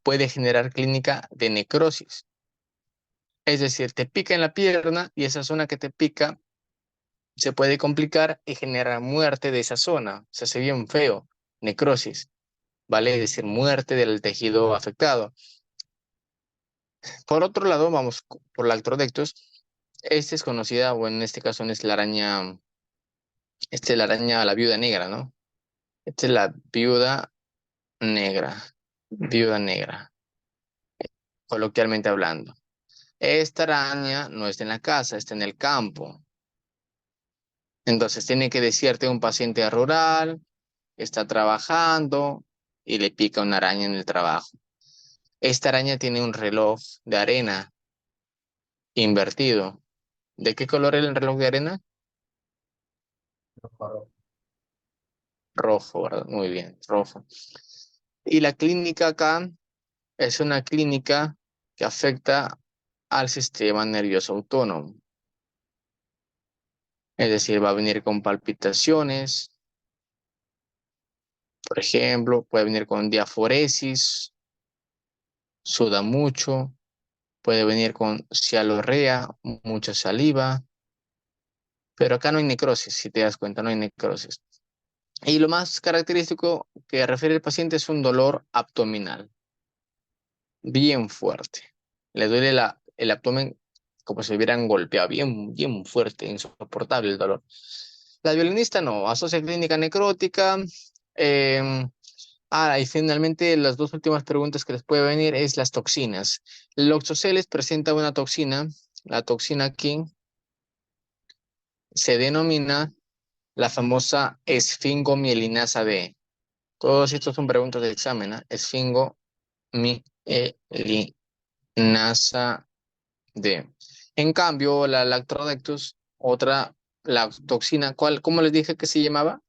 A: puede generar clínica de necrosis. Es decir, te pica en la pierna y esa zona que te pica se puede complicar y generar muerte de esa zona. Se hace bien feo, necrosis, ¿vale? Es decir, muerte del tejido afectado. Por otro lado, vamos por la Artrodectus. Esta es conocida, o en este caso es la araña, esta es la araña, la viuda negra, ¿no? Esta es la viuda negra, coloquialmente hablando. Esta araña no está en la casa, está en el campo. Entonces tiene que decirte un paciente rural, está trabajando y le pica una araña en el trabajo. Esta araña tiene un reloj de arena invertido. ¿De qué color es el reloj de arena? Rojo, ¿verdad? Muy bien, rojo. Y la clínica acá es una clínica que afecta al sistema nervioso autónomo. Es decir, va a venir con palpitaciones, por ejemplo, puede venir con diaforesis, suda mucho, puede venir con cialorrea, mucha saliva, pero acá no hay necrosis, si te das cuenta, no hay necrosis. Y lo más característico que refiere el paciente es un dolor abdominal, bien fuerte. Le duele el abdomen como si hubieran golpeado, bien, bien fuerte, insoportable el dolor. La violinista no, asocia clínica necrótica. em, y finalmente las dos últimas preguntas que les puede venir es las toxinas. El Oxoceles presenta una toxina, la toxina aquí se denomina la famosa esfingomielinasa D. Todos estos son preguntas de examen, ¿eh? Esfingomielinasa D. En cambio, la Lactrodectus, otra la toxina, ¿cómo les dije que se llamaba?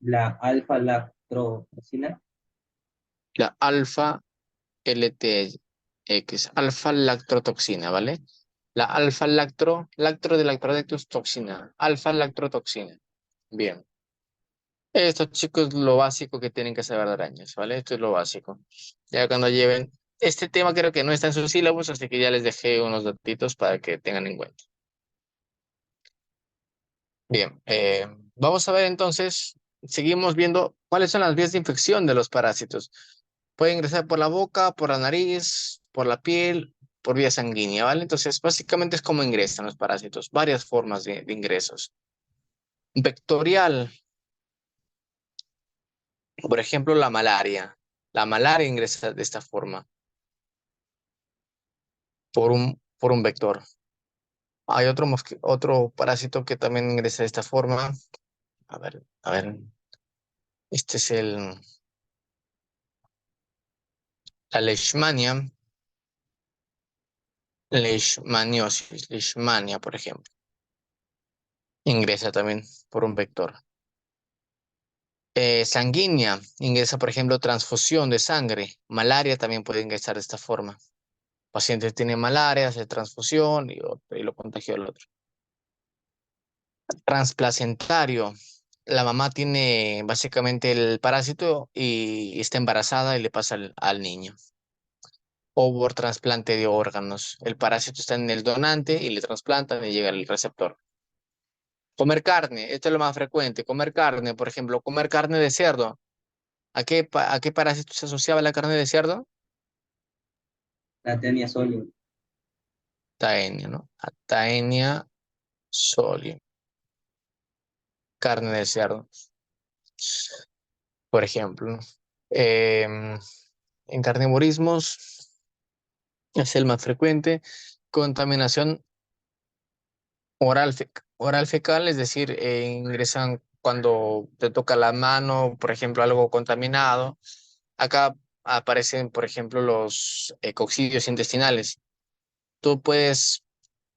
B: La alfa-lactotoxina.
A: La alfa LTX, alfa lactotoxina, ¿vale? La alfa lactro de lactobacillus toxina, alfa lactotoxina. Bien. Esto, chicos, es lo básico que tienen que saber de arañas, ¿vale? Esto es lo básico. Ya cuando lleven... Este tema creo que no está en sus sílabos, así que ya les dejé unos datitos para que tengan en cuenta. Bien, vamos a ver entonces, seguimos viendo cuáles son las vías de infección de los parásitos. Puede ingresar por la boca, por la nariz, por la piel, por vía sanguínea, ¿vale? Entonces, básicamente es cómo ingresan los parásitos, varias formas de ingresos. Vectorial, por ejemplo, la malaria. La malaria ingresa de esta forma, por un vector. Hay otro parásito que también ingresa de esta forma. A ver, este es la leishmania, leishmaniosis, leishmania, por ejemplo. Ingresa también por un vector. Sanguínea, ingresa, por ejemplo, transfusión de sangre. Malaria también puede ingresar de esta forma. Paciente tiene malaria, hace transfusión y lo contagió el otro. Transplacentario. La mamá tiene básicamente el parásito y está embarazada y le pasa al niño. O por trasplante de órganos. El parásito está en el donante y le trasplantan y llega al receptor. Comer carne, esto es lo más frecuente. Comer carne, por ejemplo, comer carne de cerdo. A qué parásito se asociaba la carne de cerdo?
B: La tenia solium.
A: Taenia, ¿no? A Taenia solium, carne de cerdo, por ejemplo, ¿no? Em, en carnivorismos es el más frecuente. Contaminación oral fecal, es decir, ingresan cuando te toca la mano, por ejemplo, algo contaminado. Acá aparecen, por ejemplo, los coccidios intestinales. Tú puedes,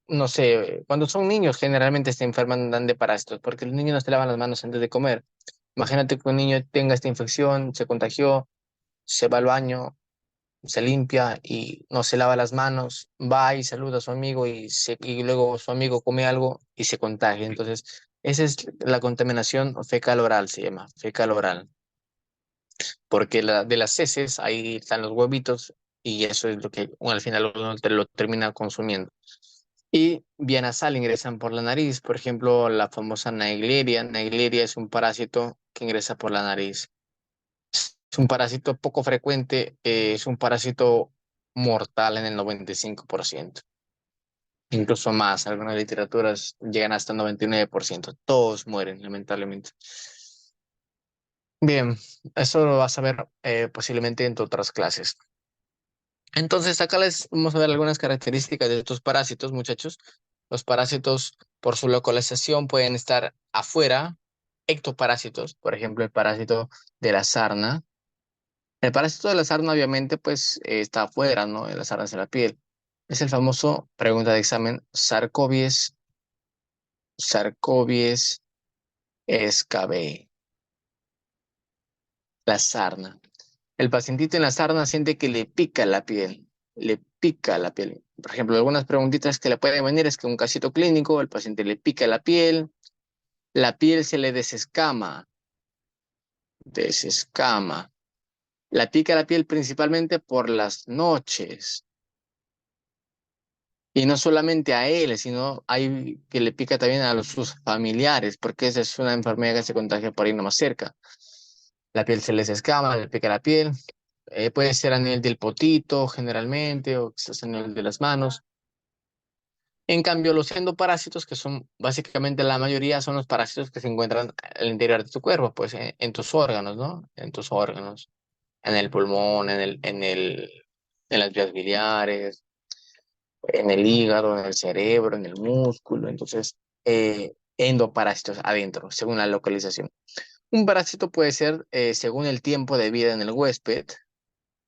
A: no sé, cuando son niños generalmente se enferman dan de parásitos porque los niños no se lavan las manos antes de comer. Imagínate que un niño tenga esta infección, se contagió, se va al baño, se limpia y no se lava las manos, va y saluda a su amigo y luego su amigo come algo y se contagia. Entonces, esa es la contaminación fecal oral, se llama, fecal oral, porque de las heces ahí están los huevitos y eso es lo que al final uno lo termina consumiendo. Y vía nasal ingresan por la nariz, por ejemplo, la famosa Naegleria. Naegleria es un parásito que ingresa por la nariz. Es un parásito poco frecuente, es un parásito mortal en el 95%, incluso más. Algunas literaturas llegan hasta el 99%. Todos mueren, lamentablemente. Bien, eso lo vas a ver posiblemente en tus otras clases. Entonces, acá les vamos a ver algunas características de estos parásitos, muchachos. Los parásitos, por su localización, pueden estar afuera, ectoparásitos, por ejemplo, el parásito de la sarna. El parásito de la sarna, obviamente, pues está afuera, ¿no? De las sarnas de la piel. Es el famoso, pregunta de examen, Sarcobies escabeie, la sarna. El pacientito en la sarna siente que le pica la piel, le pica la piel. Por ejemplo, algunas preguntitas que le pueden venir es que un casito clínico, el paciente le pica la piel se le desescama, desescama. La pica la piel principalmente por las noches. Y no solamente a él, sino hay que le pica también a sus familiares, porque esa es una enfermedad que se contagia por ahí nomás cerca. La piel se les escama, le pica la piel. Puede ser a nivel del potito, generalmente, o quizás a nivel de las manos. En cambio, los endoparásitos, que son básicamente la mayoría, son los parásitos que se encuentran al interior de tu cuerpo, pues en tus órganos, ¿no? En tus órganos, en el pulmón, en las vías biliares, en el hígado, en el cerebro, en el músculo. Entonces, endoparásitos adentro, según la localización. Un parásito puede ser, según el tiempo de vida en el huésped,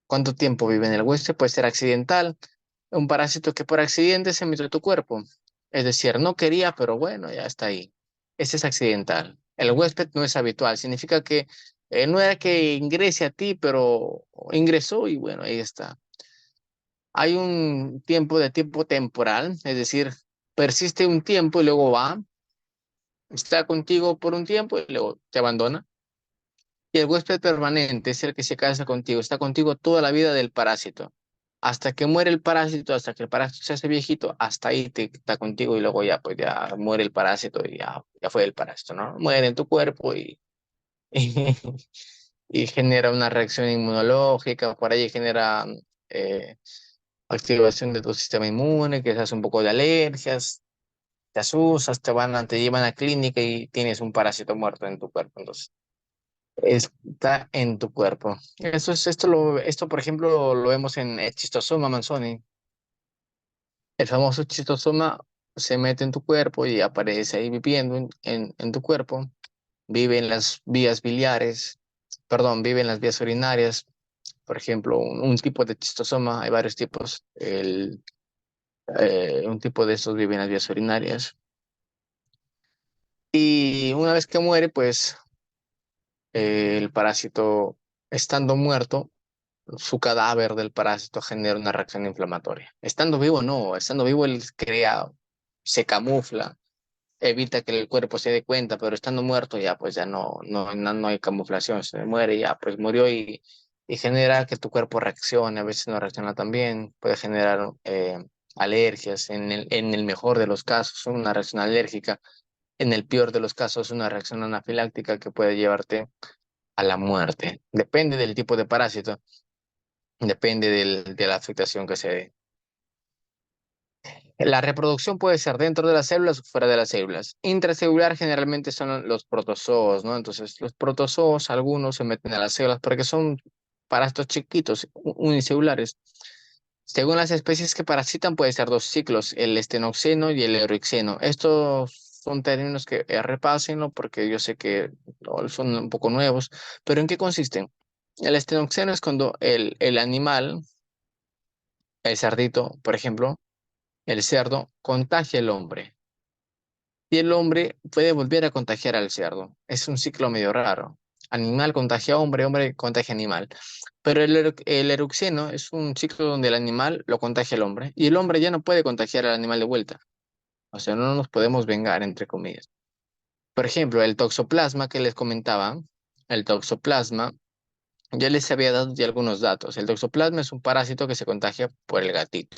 A: cuánto tiempo vive en el huésped, puede ser accidental, un parásito que por accidente se metió a tu cuerpo. Es decir, no quería, pero bueno, ya está ahí. Ese es accidental. El huésped no es habitual. Significa que no era que ingrese a ti, pero ingresó y bueno, ahí está. Hay un tiempo de tiempo temporal, es decir, persiste un tiempo y luego va, está contigo por un tiempo y luego te abandona. Y el huésped permanente es el que se casa contigo, está contigo toda la vida del parásito. Hasta que muere el parásito, hasta que el parásito se hace viejito, hasta ahí está contigo y luego ya, pues ya muere el parásito y ya fue el parásito, ¿no? Muere en tu cuerpo y, y genera una reacción inmunológica, por ahí genera eh, activación de tu sistema inmune, que se hace un poco de alergias, te asustas, te llevan a clínica y tienes un parásito muerto en tu cuerpo. Entonces, está en tu cuerpo. Esto, por ejemplo, lo vemos en el Schistosoma manzoni. El famoso Schistosoma se mete en tu cuerpo y aparece ahí viviendo en tu cuerpo. Vive en las vías biliares, perdón, vive en las vías urinarias. Por ejemplo, un tipo de Schistosoma, hay varios tipos. Un tipo de estos vive en las vías urinarias. Y una vez que muere, pues el parásito, estando muerto, su cadáver del parásito genera una reacción inflamatoria. Estando vivo, no. Estando vivo, él crea, se camufla, evita que el cuerpo se dé cuenta, pero estando muerto, ya pues ya no hay camuflación. Se muere, ya pues murió y genera que tu cuerpo reaccione. A veces no reacciona tan bien, puede generar alergias. En el mejor de los casos, una reacción alérgica. En el peor de los casos, una reacción anafiláctica que puede llevarte a la muerte. Depende del tipo de parásito. Depende de la afectación que se dé. La reproducción puede ser dentro de las células o fuera de las células. Intracelular generalmente son los protozoos, ¿no? Entonces, los protozoos, algunos se meten a las células porque son parásitos chiquitos, unicelulares. Según las especies que parasitan, puede ser dos ciclos, el estenoxeno y el eurixeno. Estos son términos que repásenlo porque yo sé que son un poco nuevos, pero ¿en qué consisten? El estenoxeno es cuando el animal, el cerdito, por ejemplo, el cerdo contagia al hombre y el hombre puede volver a contagiar al cerdo. Es un ciclo medio raro. Animal contagia a hombre, hombre contagia animal. Pero el eruxeno es un ciclo donde el animal lo contagia al hombre y el hombre ya no puede contagiar al animal de vuelta. O sea, no nos podemos vengar, entre comillas. Por ejemplo, el toxoplasma que les comentaba, el toxoplasma, yo les había dado ya algunos datos. El toxoplasma es un parásito que se contagia por el gatito.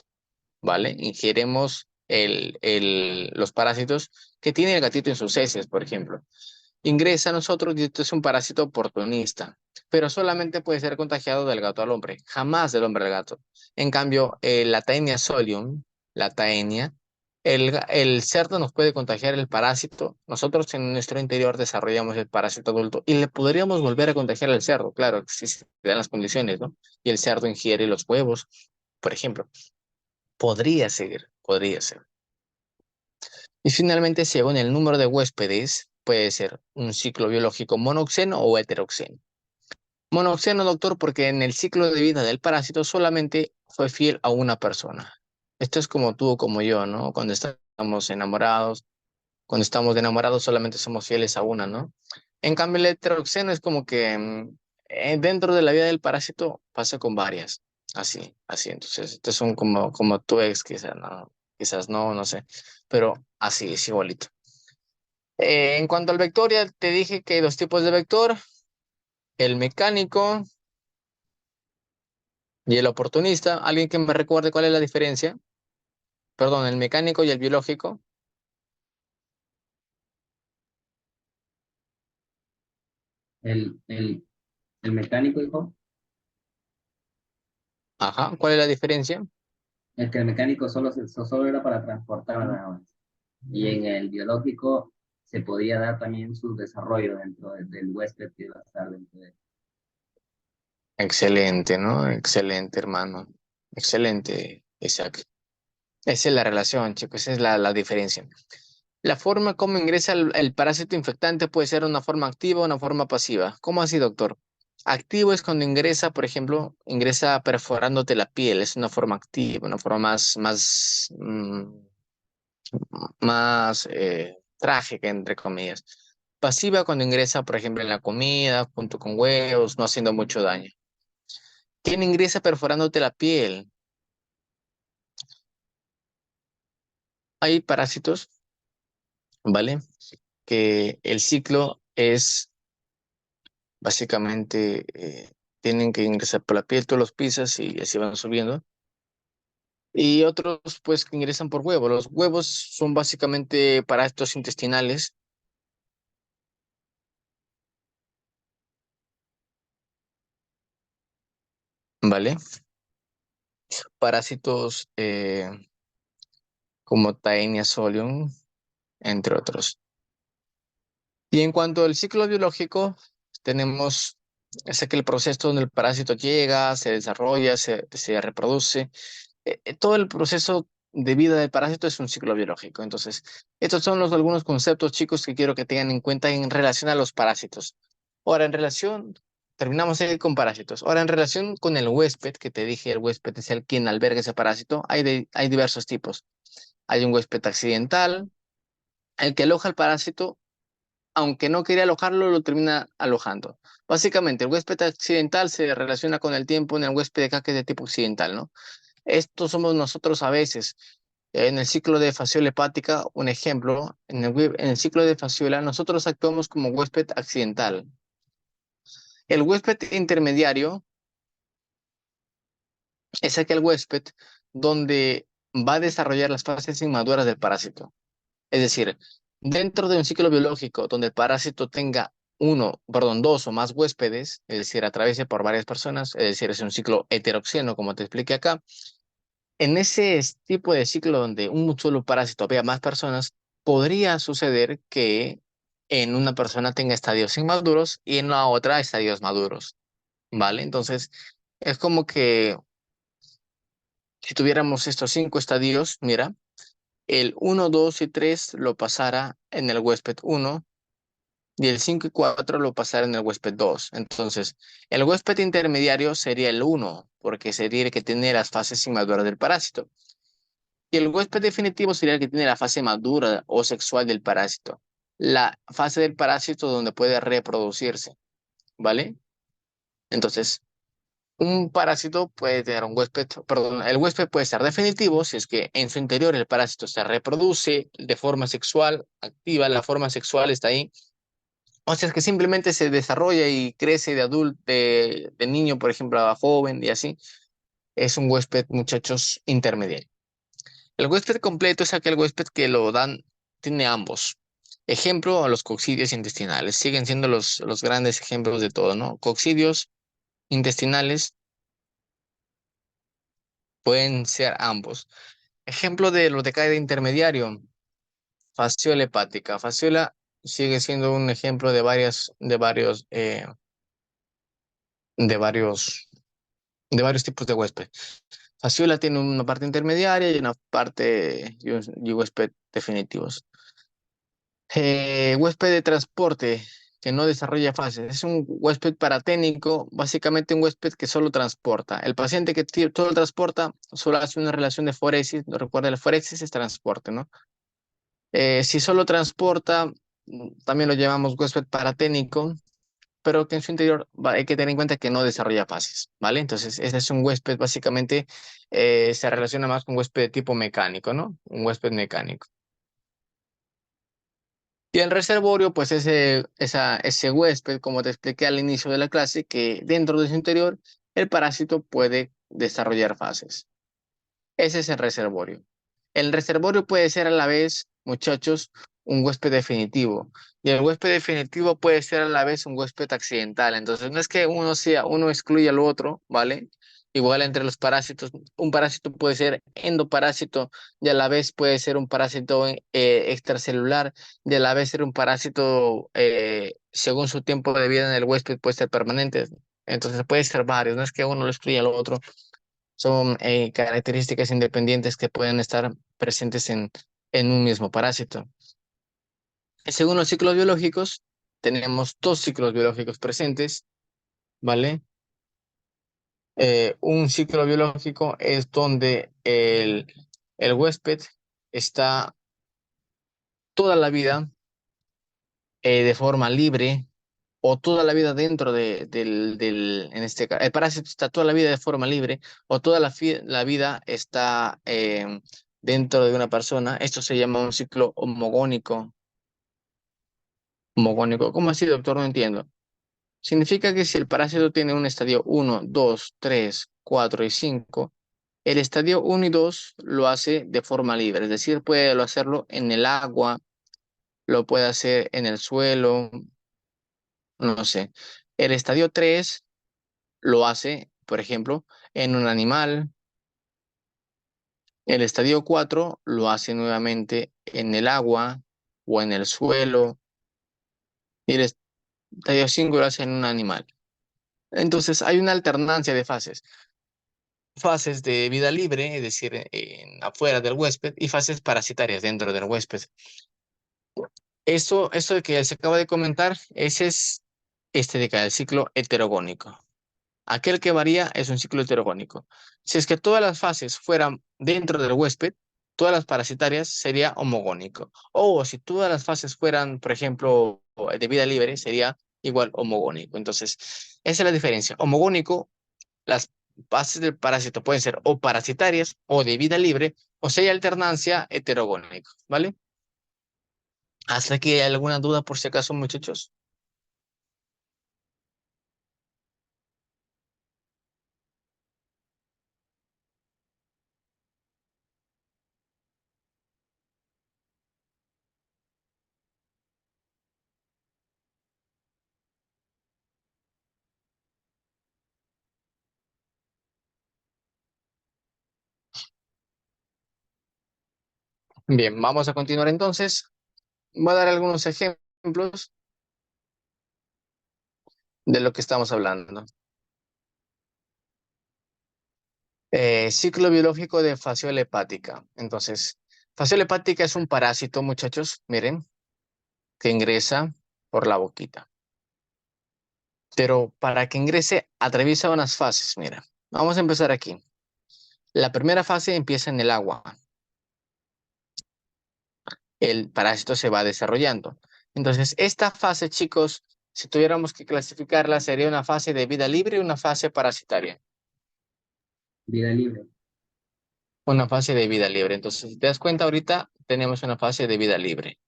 A: ¿Vale? Ingeremos los parásitos que tiene el gatito en sus heces, por ejemplo. Ingresa a nosotros y esto es un parásito oportunista, pero solamente puede ser contagiado del gato al hombre, jamás del hombre al gato. En cambio, la Taenia solium, la Taenia, el cerdo nos puede contagiar el parásito. Nosotros en nuestro interior desarrollamos el parásito adulto y le podríamos volver a contagiar al cerdo, claro, si se dan las condiciones, ¿no? Y el cerdo ingiere los huevos, por ejemplo. Podría ser, podría ser. Y finalmente, según el número de huéspedes, puede ser un ciclo biológico monoxeno o heteroxeno. Monoxeno, doctor, porque en el ciclo de vida del parásito solamente fue fiel a una persona. Esto es como tú o como yo, ¿no? Cuando estamos enamorados solamente somos fieles a una, ¿no? En cambio, el heteroxeno es como que dentro de la vida del parásito pasa con varias. Así, así. Entonces, estos son como tu ex, quizás no, no sé. Pero así, es igualito. En cuanto al vector, ya te dije que hay dos tipos de vector, el mecánico y el oportunista. ¿Alguien que me recuerde cuál es la diferencia? Perdón, el mecánico y el biológico.
B: El, el, el mecánico, hijo,
A: Ajá, ¿cuál es la diferencia?
B: el que el mecánico solo era para transportar nada más. Y en el biológico se podía dar también su desarrollo dentro del huésped que iba a estar dentro de.
A: Excelente, ¿no? Excelente, hermano. Excelente, Isaac. Esa es la relación, chicos, esa es la diferencia. La forma como ingresa el parásito infectante puede ser una forma activa o una forma pasiva. ¿Cómo así, doctor? Activo es cuando ingresa, por ejemplo, ingresa perforándote la piel, es una forma activa, una forma más más trágica, entre comillas. Pasiva cuando ingresa, por ejemplo, en la comida, junto con huevos, no haciendo mucho daño. ¿Quién ingresa perforándote la piel? Hay parásitos, ¿vale? Que el ciclo es básicamente, tienen que ingresar por la piel, tú los pisas y así van subiendo. Y otros, pues, que ingresan por huevo. Los huevos son básicamente parásitos intestinales, ¿vale? Parásitos como Taenia solium, entre otros. Y en cuanto al ciclo biológico, tenemos es aquel proceso donde el parásito llega, se desarrolla, se reproduce. Todo el proceso de vida del parásito es un ciclo biológico. Entonces, estos son algunos conceptos, chicos, que quiero que tengan en cuenta en relación a los parásitos. Ahora, terminamos ahí con parásitos. Ahora, en relación con el huésped, que te dije, el huésped es el quien alberga ese parásito, hay diversos tipos. Hay un huésped accidental, el que aloja el parásito aunque no quería alojarlo, lo termina alojando. Básicamente, el huésped accidental se relaciona con el tiempo en el huésped de acá que es de tipo occidental, ¿no? Esto somos nosotros a veces. En el ciclo de fasciola hepática, un ejemplo, en el ciclo de fasciola, nosotros actuamos como huésped accidental. El huésped intermediario es aquel huésped donde va a desarrollar las fases inmaduras del parásito. Es decir, dentro de un ciclo biológico donde el parásito tenga dos o más huéspedes, es decir, atraviese por varias personas, es decir, es un ciclo heteroxeno, como te expliqué acá, en ese tipo de ciclo donde un solo parásito vea más personas, podría suceder que en una persona tenga estadios inmaduros y en la otra estadios maduros, ¿vale? Entonces, es como que si tuviéramos estos 5 estadios, mira, el uno, 2 y 3 lo pasara en el huésped uno y el 5 y 4 lo pasara en el huésped dos. Entonces, el huésped intermediario sería el uno porque sería el que tiene las fases inmaduras del parásito. Y el huésped definitivo sería el que tiene la fase madura o sexual del parásito. La fase del parásito donde puede reproducirse, ¿vale? Entonces, un parásito puede tener un huésped, perdón, el huésped puede ser definitivo si es que en su interior el parásito se reproduce de forma sexual, activa, la forma sexual está ahí. O sea, es que simplemente se desarrolla y crece de adulto, de niño, por ejemplo, a joven y así. Es un huésped, muchachos, intermediario. El huésped completo es aquel huésped que lo dan, tiene ambos. Ejemplo, a los coccidios intestinales. Siguen siendo los grandes ejemplos de todo, ¿no? Coccidios intestinales pueden ser ambos. Ejemplo de los de caída intermediario, fasciola hepática. Fasciola sigue siendo un ejemplo de varios, de varios tipos de huésped. Fasciola tiene una parte intermediaria y una parte y huésped definitivos. Huésped de transporte que no desarrolla fases. Es un huésped paraténico, básicamente un huésped que solo transporta. El paciente que solo transporta solo hace una relación de foresis. Recuerda, la foresis es transporte, ¿no? Si solo transporta, también lo llamamos huésped paraténico, pero que en su interior hay que tener en cuenta que no desarrolla fases, ¿vale? Entonces, ese es un huésped, básicamente, se relaciona más con huésped de tipo mecánico, ¿no? Un huésped mecánico. Y el reservorio, pues ese huésped, como te expliqué al inicio de la clase, que dentro de su interior el parásito puede desarrollar fases. Ese es el reservorio. El reservorio puede ser a la vez, muchachos, un huésped definitivo. Y el huésped definitivo puede ser a la vez un huésped accidental. Entonces, no es que uno excluya al otro, ¿vale? Igual entre los parásitos, un parásito puede ser endoparásito y a la vez puede ser un parásito extracelular y a la vez ser un parásito, según su tiempo de vida en el huésped, puede ser permanente. Entonces, puede ser varios, no es que uno lo excluya al otro, son características independientes que pueden estar presentes en un mismo parásito. Según los ciclos biológicos, tenemos dos ciclos biológicos presentes, ¿vale? Un ciclo biológico es donde el huésped está toda la vida de forma libre o toda la vida dentro en este caso, el parásito está toda la vida de forma libre o toda la vida está dentro de una persona, esto se llama un ciclo homogónico. Homogónico, ¿cómo así, doctor? No entiendo. Significa que si el parásito tiene un estadio 1, 2, 3, 4 y 5, el estadio 1 y 2 lo hace de forma libre, es decir, puede hacerlo en el agua, lo puede hacer en el suelo, no sé. El estadio 3 lo hace, por ejemplo, en un animal. El estadio 4 lo hace nuevamente en el agua o en el suelo. Y el estadio 5 lo hace en un animal. Entonces hay una alternancia de fases. Fases de vida libre, es decir, afuera del huésped, y fases parasitarias dentro del huésped. Eso de que se acaba de comentar, ese es este de cada ciclo heterogónico. Aquel que varía es un ciclo heterogónico. Si es que todas las fases fueran dentro del huésped, todas las parasitarias sería homogónico. O si todas las fases fueran, por ejemplo, de vida libre, sería igual homogónico. Entonces, esa es la diferencia. Homogónico, las fases del parásito pueden ser o parasitarias o de vida libre, o si hay alternancia heterogónico, ¿vale? ¿Hasta aquí hay alguna duda por si acaso, muchachos? Bien, vamos a continuar entonces. Voy a dar algunos ejemplos de lo que estamos hablando. Ciclo biológico de fasciola hepática. Entonces, fasciola hepática es un parásito, muchachos, miren, que ingresa por la boquita. Pero para que ingrese, atraviesa unas fases, mira. Vamos a empezar aquí. La primera fase empieza en el agua. El parásito se va desarrollando. Entonces, esta fase, chicos, si tuviéramos que clasificarla, sería una fase de vida libre y una fase parasitaria.
B: Vida libre.
A: Una fase de vida libre. Entonces, si te das cuenta, ahorita tenemos una fase de vida libre.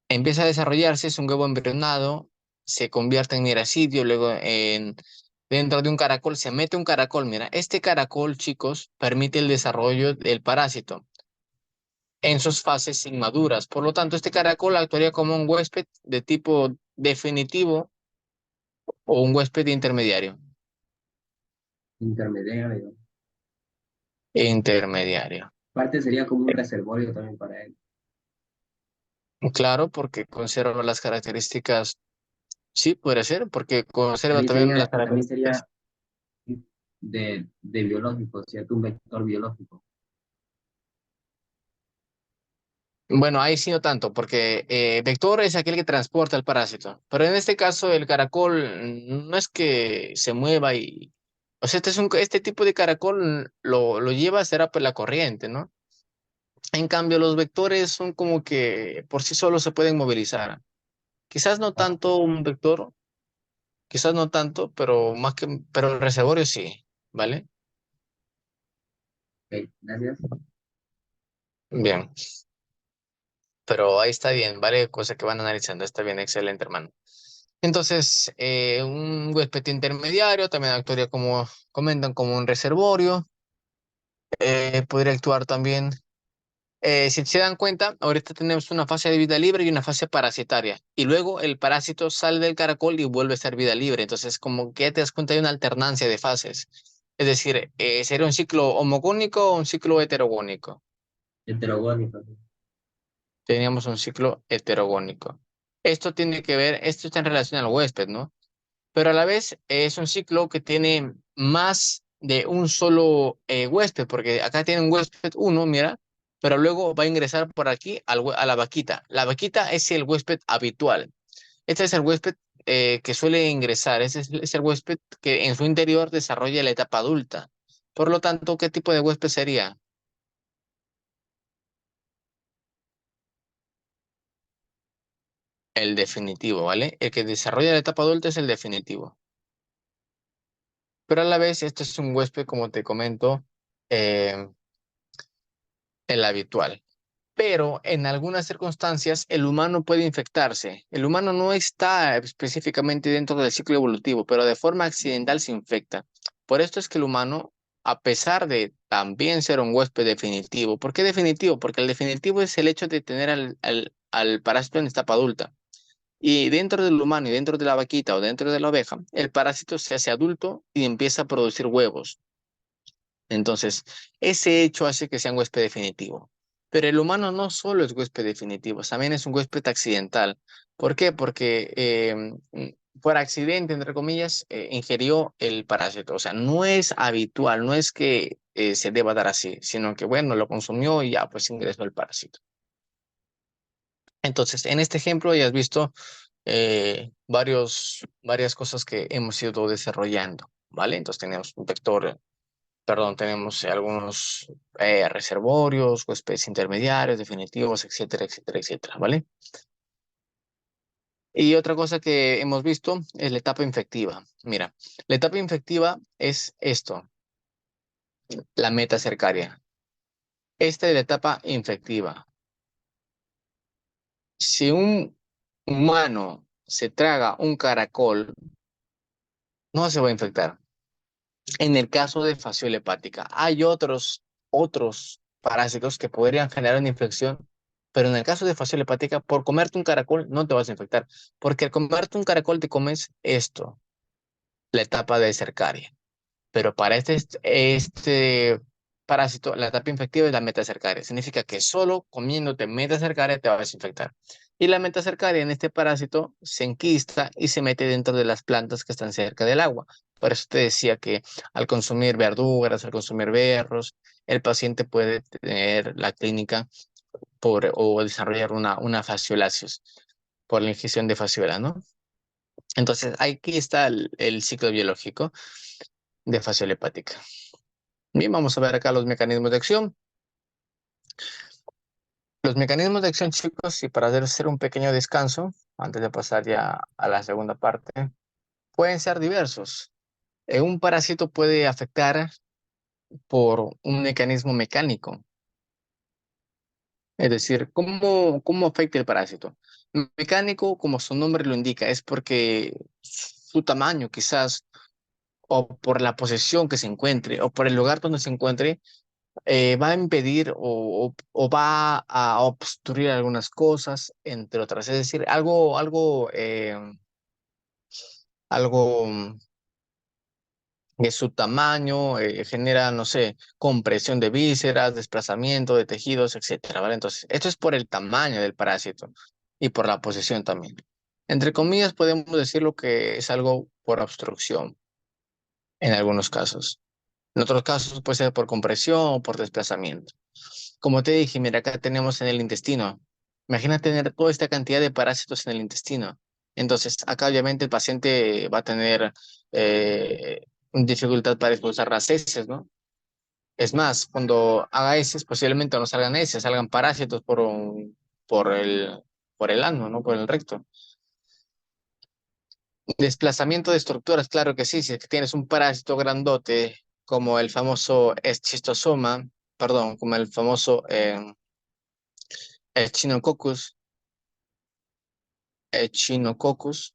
A: Empieza a desarrollarse, es un huevo embrionado, se convierte en miracidio, luego dentro de un caracol se mete un caracol. Mira, este caracol, chicos, permite el desarrollo del parásito en sus fases inmaduras. Por lo tanto, este caracol actuaría como un huésped de tipo definitivo o un huésped intermediario.
B: Intermediario.
A: Intermediario.
B: Parte sería como un reservorio también para él.
A: Claro, porque conserva las características. Sí, podría ser, porque conserva también las
B: Y también
A: características.
B: sería de biológico, ¿cierto? Un vector biológico.
A: Bueno, ahí sí no tanto, porque vector es aquel que transporta el parásito. Pero en este caso, el caracol no es que se mueva y. O sea, este tipo de caracol lo lleva a será por la corriente, ¿no? En cambio, los vectores son como que por sí solos se pueden movilizar. Quizás no
B: Ah,
A: tanto un vector, quizás no tanto, pero el reservorio sí, ¿vale?
B: ok, gracias.
A: Bien, pero ahí está bien, ¿vale? Cosa que van analizando, está bien, excelente, hermano. Entonces, un huésped intermediario también actuaría como, comentan, como un reservorio. Podría actuar también. Si se dan cuenta, ahorita tenemos una fase de vida libre y una fase parasitaria. Y luego el parásito sale del caracol y vuelve a ser vida libre. Entonces, como que ya te das cuenta, hay una alternancia de fases. Es decir, ¿sería un ciclo homogónico o un ciclo heterogónico?
B: Heterogónico.
A: Teníamos un ciclo heterogónico. Esto tiene que ver, esto está en relación al huésped, ¿no? Pero a la vez es un ciclo que tiene más de un solo huésped, porque acá tiene un huésped uno, mira, pero luego va a ingresar por aquí a la vaquita. La vaquita es el huésped habitual. Este es el huésped que suele ingresar, es el huésped que en su interior desarrolla la etapa adulta. Por lo tanto, ¿qué tipo de huésped sería? el definitivo, ¿vale? El que desarrolla la etapa adulta es el definitivo. Pero a la vez, este es un huésped, como te comento, eh, el habitual. Pero en algunas circunstancias el humano puede infectarse. El humano no está específicamente dentro del ciclo evolutivo, pero de forma accidental se infecta. Por esto es que el humano, a pesar de también ser un huésped definitivo, ¿por qué definitivo? Porque el definitivo es el hecho de tener al parásito en etapa adulta. Y dentro del humano y dentro de la vaquita o dentro de la oveja, el parásito se hace adulto y empieza a producir huevos. Entonces, ese hecho hace que sea un huésped definitivo. Pero el humano no solo es huésped definitivo, también es un huésped accidental. ¿Por qué? Porque por accidente, entre comillas, ingirió el parásito. O sea, no es habitual, no es que se deba dar así, sino que, bueno, lo consumió y ya, pues ingresó el parásito. Entonces, en este ejemplo ya has visto varias cosas que hemos ido desarrollando, ¿vale? Entonces tenemos un vector, perdón, tenemos algunos reservorios, huéspedes intermediarios, definitivos, etcétera, etcétera, etcétera, ¿vale? Y otra cosa que hemos visto es la etapa infectiva. Mira, la etapa infectiva es esto, la meta cercaria. Esta es la etapa infectiva. Si un humano se traga un caracol, no se va a infectar. En el caso de fasciola hepática, hay otros parásitos que podrían generar una infección, pero en el caso de fasciola hepática, por comerte un caracol no te vas a infectar, porque al comerte un caracol te comes esto, la etapa de cercaria. Pero para este parásito, la etapa infectiva es la metacercaria. Significa que solo comiéndote metacercaria te vas a infectar. Y la metacercaria en este parásito se enquista y se mete dentro de las plantas que están cerca del agua. Por eso te decía que al consumir verduras, al consumir berros, el paciente puede tener la clínica o desarrollar una fasciolasis por la ingestión de fasciola, ¿no? Entonces, aquí está el ciclo biológico de fasciola hepática. Bien, vamos a ver acá los mecanismos de acción. Los mecanismos de acción, chicos, y para hacer un pequeño descanso, antes de pasar ya a la segunda parte, pueden ser diversos. Un parásito puede afectar por un mecanismo mecánico, es decir, ¿cómo afecta el parásito? Mecánico, como su nombre lo indica, es porque su tamaño quizás, o por la posición que se encuentre, o por el lugar donde se encuentre, va a impedir o va a obstruir algunas cosas, entre otras. Es decir, algo de su tamaño genera, no sé, compresión de vísceras, desplazamiento de tejidos, etcétera, ¿vale? Entonces, esto es por el tamaño del parásito y por la posición también. Entre comillas, podemos decir lo que es algo por obstrucción en algunos casos. En otros casos puede ser por compresión o por desplazamiento. Como te dije, mira, acá tenemos en el intestino. Imagina tener toda esta cantidad de parásitos en el intestino. Entonces, acá obviamente el paciente va a tener dificultad para expulsar las heces, ¿no? Es más, cuando haga heces, posiblemente no salgan heces, salgan parásitos por el, por el ano, ¿no? Por el recto. Desplazamiento de estructuras, claro que sí. Si es que tienes un parásito grandote, como el famoso schistosoma, perdón, como el famoso Echinococcus, Echinococcus.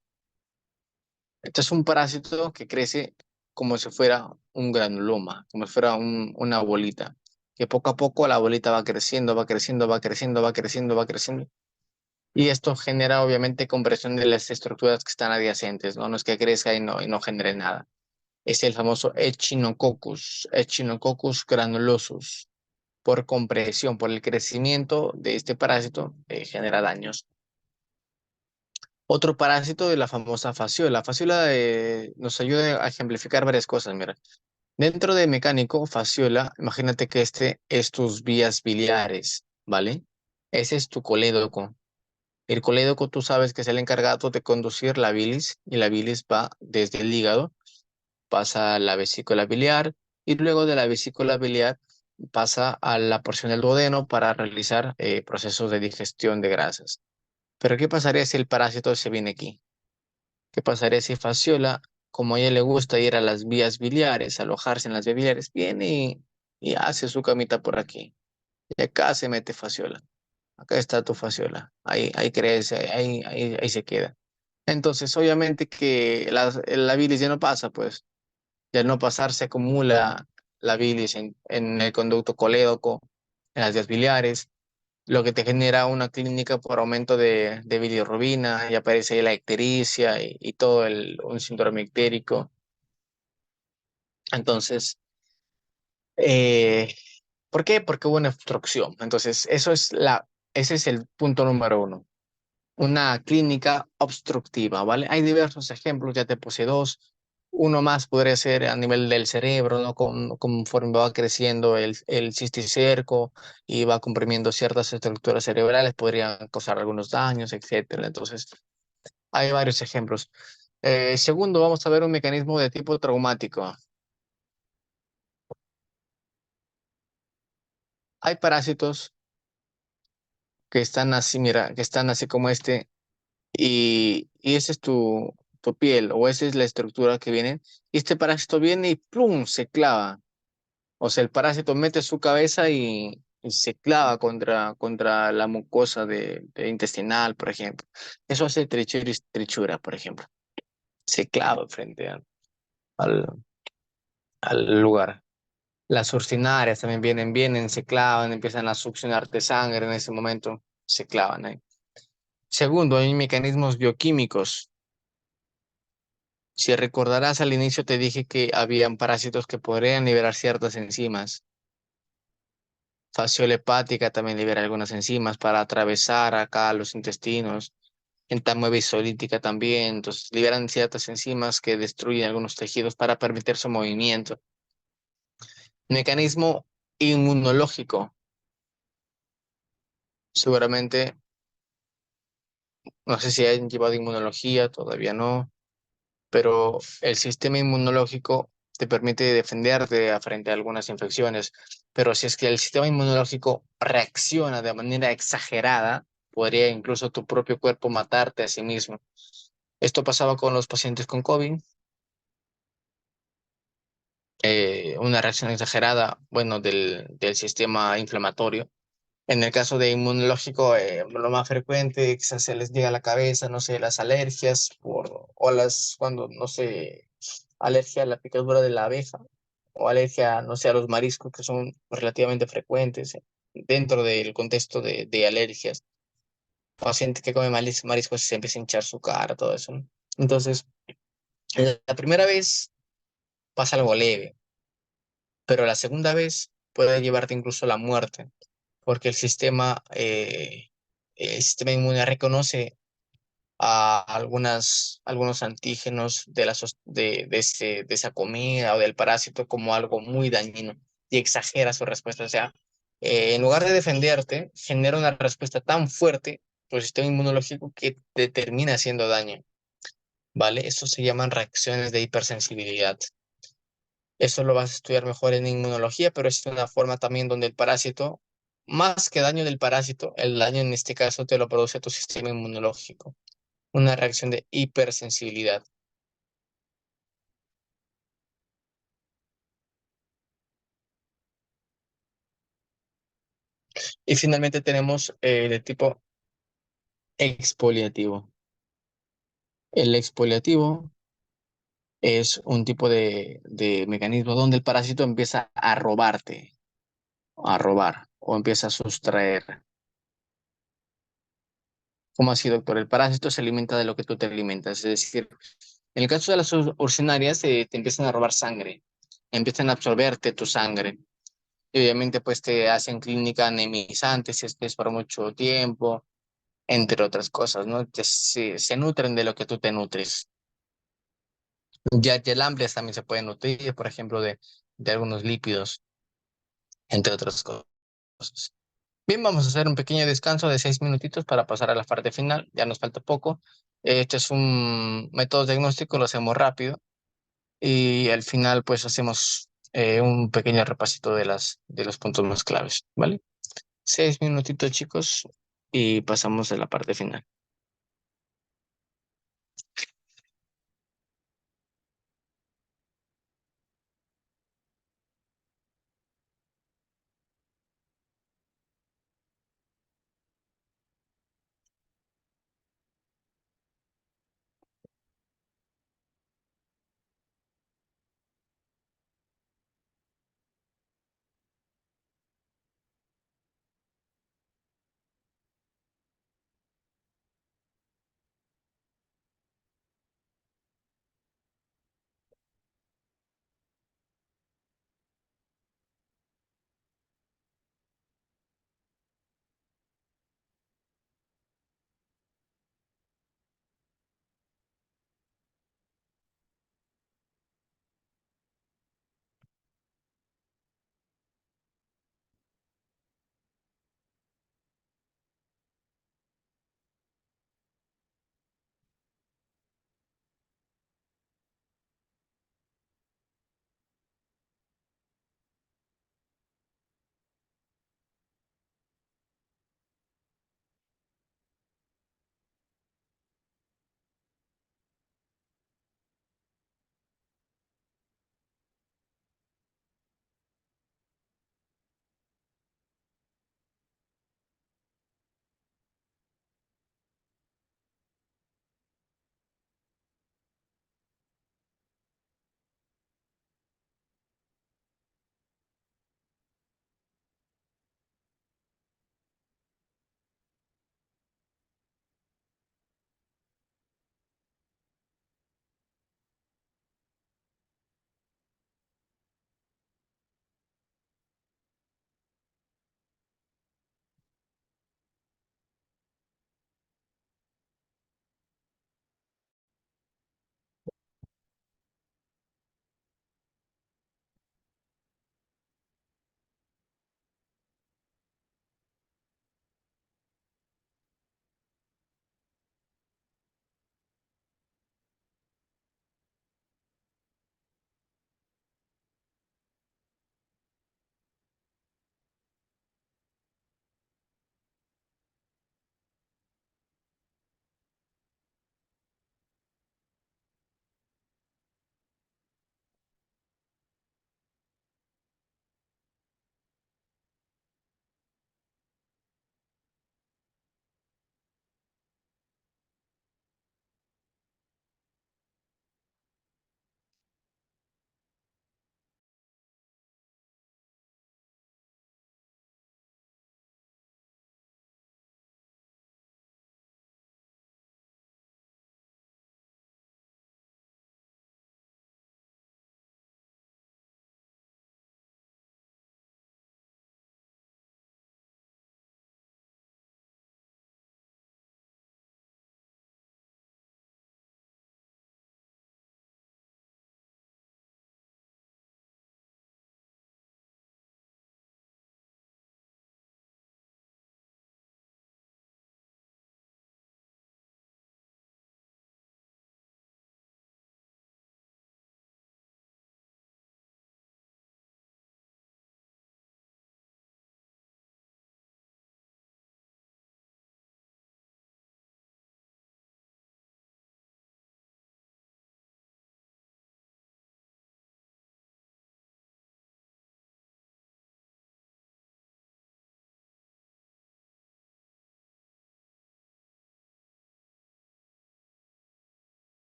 A: Este es un parásito que crece como si fuera un granuloma, como si fuera una bolita, que poco a poco la bolita va creciendo, va creciendo, va creciendo, va creciendo, va creciendo. Y esto genera obviamente compresión de las estructuras que están adyacentes, ¿no? No es que crezca y no genere nada. Es el famoso Echinococcus granulosus. Por compresión, por el crecimiento de este parásito, genera daños. Otro parásito de la famosa fasciola. La fasciola nos ayuda a ejemplificar varias cosas. Mira, dentro de mecánico, fasciola, imagínate que este es tus vías biliares, ¿vale? Ese es tu colédoco. El colédoco tú sabes que es el encargado de conducir la bilis y la bilis va desde el hígado, pasa a la vesícula biliar y luego de la vesícula biliar pasa a la porción del duodeno para realizar procesos de digestión de grasas. Pero ¿qué pasaría si el parásito se viene aquí? ¿Qué pasaría si Fasciola, como a ella le gusta ir a las vías biliares, alojarse en las vías biliares, viene y hace su camita por aquí? Y acá se mete Fasciola. Acá está tu Fasciola. Ahí crece, ahí se queda. Entonces, obviamente que la bilis ya no pasa, pues. Y al no pasar se acumula la bilis en el conducto colédoco, en las vías biliares, lo que te genera una clínica por aumento de bilirrubina y aparece ahí la ictericia y todo un síndrome ictérico. Entonces, eh, ¿por qué? Porque hubo una obstrucción. Entonces, ese es el punto número uno. Una clínica obstructiva, ¿vale? Hay diversos ejemplos, ya te puse dos. Uno más podría ser a nivel del cerebro, ¿no? Conforme va creciendo el cisticerco y va comprimiendo ciertas estructuras cerebrales, podrían causar algunos daños, etcétera. Entonces, hay varios ejemplos. Segundo, vamos a ver un mecanismo de tipo traumático. Hay parásitos que están así, mira, que están así como este, y esa es tu piel, o esa es la estructura que viene. Y este parásito viene y ¡plum! Se clava. O sea, el parásito mete su cabeza y se clava contra la mucosa de intestinal, por ejemplo. Eso hace trichura, por ejemplo. Se clava frente al, al lugar. Las urcinarias también vienen, se clavan, empiezan a succionarte sangre en ese momento, se clavan ahí. Segundo, hay mecanismos bioquímicos. Si recordarás al inicio te dije que habían parásitos que podrían liberar ciertas enzimas. Fasciola hepática también libera algunas enzimas para atravesar acá los intestinos. Entamoeba isolítica también. Entonces liberan ciertas enzimas que destruyen algunos tejidos para permitir su movimiento. Mecanismo inmunológico. Seguramente, no sé si han llevado inmunología, todavía no, pero el sistema inmunológico te permite defenderte frente a algunas infecciones, pero si es que el sistema inmunológico reacciona de manera exagerada, podría incluso tu propio cuerpo matarte a sí mismo. Esto pasaba con los pacientes con COVID, una reacción exagerada, bueno, del sistema inflamatorio. En el caso de inmunológico, lo más frecuente quizás se les llega a la cabeza, no sé, las alergias cuando, no sé, alergia a la picadura de la abeja o alergia, no sé, a los mariscos que son relativamente frecuentes dentro del contexto de alergias. Paciente que come mariscos y se empieza a hinchar su cara, todo eso, ¿no? Entonces, la primera vez pasa algo leve, pero la segunda vez puede llevarte incluso a la muerte, porque el sistema inmune reconoce a algunos antígenos de esa comida o del parásito como algo muy dañino y exagera su respuesta. O sea, en lugar de defenderte, genera una respuesta tan fuerte por el sistema inmunológico que te termina haciendo daño, ¿vale? Eso se llaman reacciones de hipersensibilidad. Eso lo vas a estudiar mejor en inmunología, pero es una forma también donde el parásito, más que daño del parásito, el daño en este caso te lo produce tu sistema inmunológico, una reacción de hipersensibilidad. Y finalmente tenemos de tipo expoliativo. El expoliativo es un tipo de mecanismo donde el parásito empieza a robarte, a robar o empieza a sustraer. ¿Cómo así, doctor? El parásito se alimenta de lo que tú te alimentas. Es decir, en el caso de las urcinarias, te empiezan a robar sangre, empiezan a absorberte tu sangre. Y obviamente, pues te hacen clínica anemizante si estés por mucho tiempo, entre otras cosas, ¿no? Se nutren de lo que tú te nutres. Ya el hambre también se puede nutrir, por ejemplo, de algunos lípidos, entre otras cosas. Bien, vamos a hacer un pequeño descanso de 6 minutitos para pasar a la parte final. Ya nos falta poco. Este es un método diagnóstico, lo hacemos rápido y al final pues hacemos un pequeño repasito de los puntos más claves, ¿vale? 6 minutitos, chicos, y pasamos a la parte final.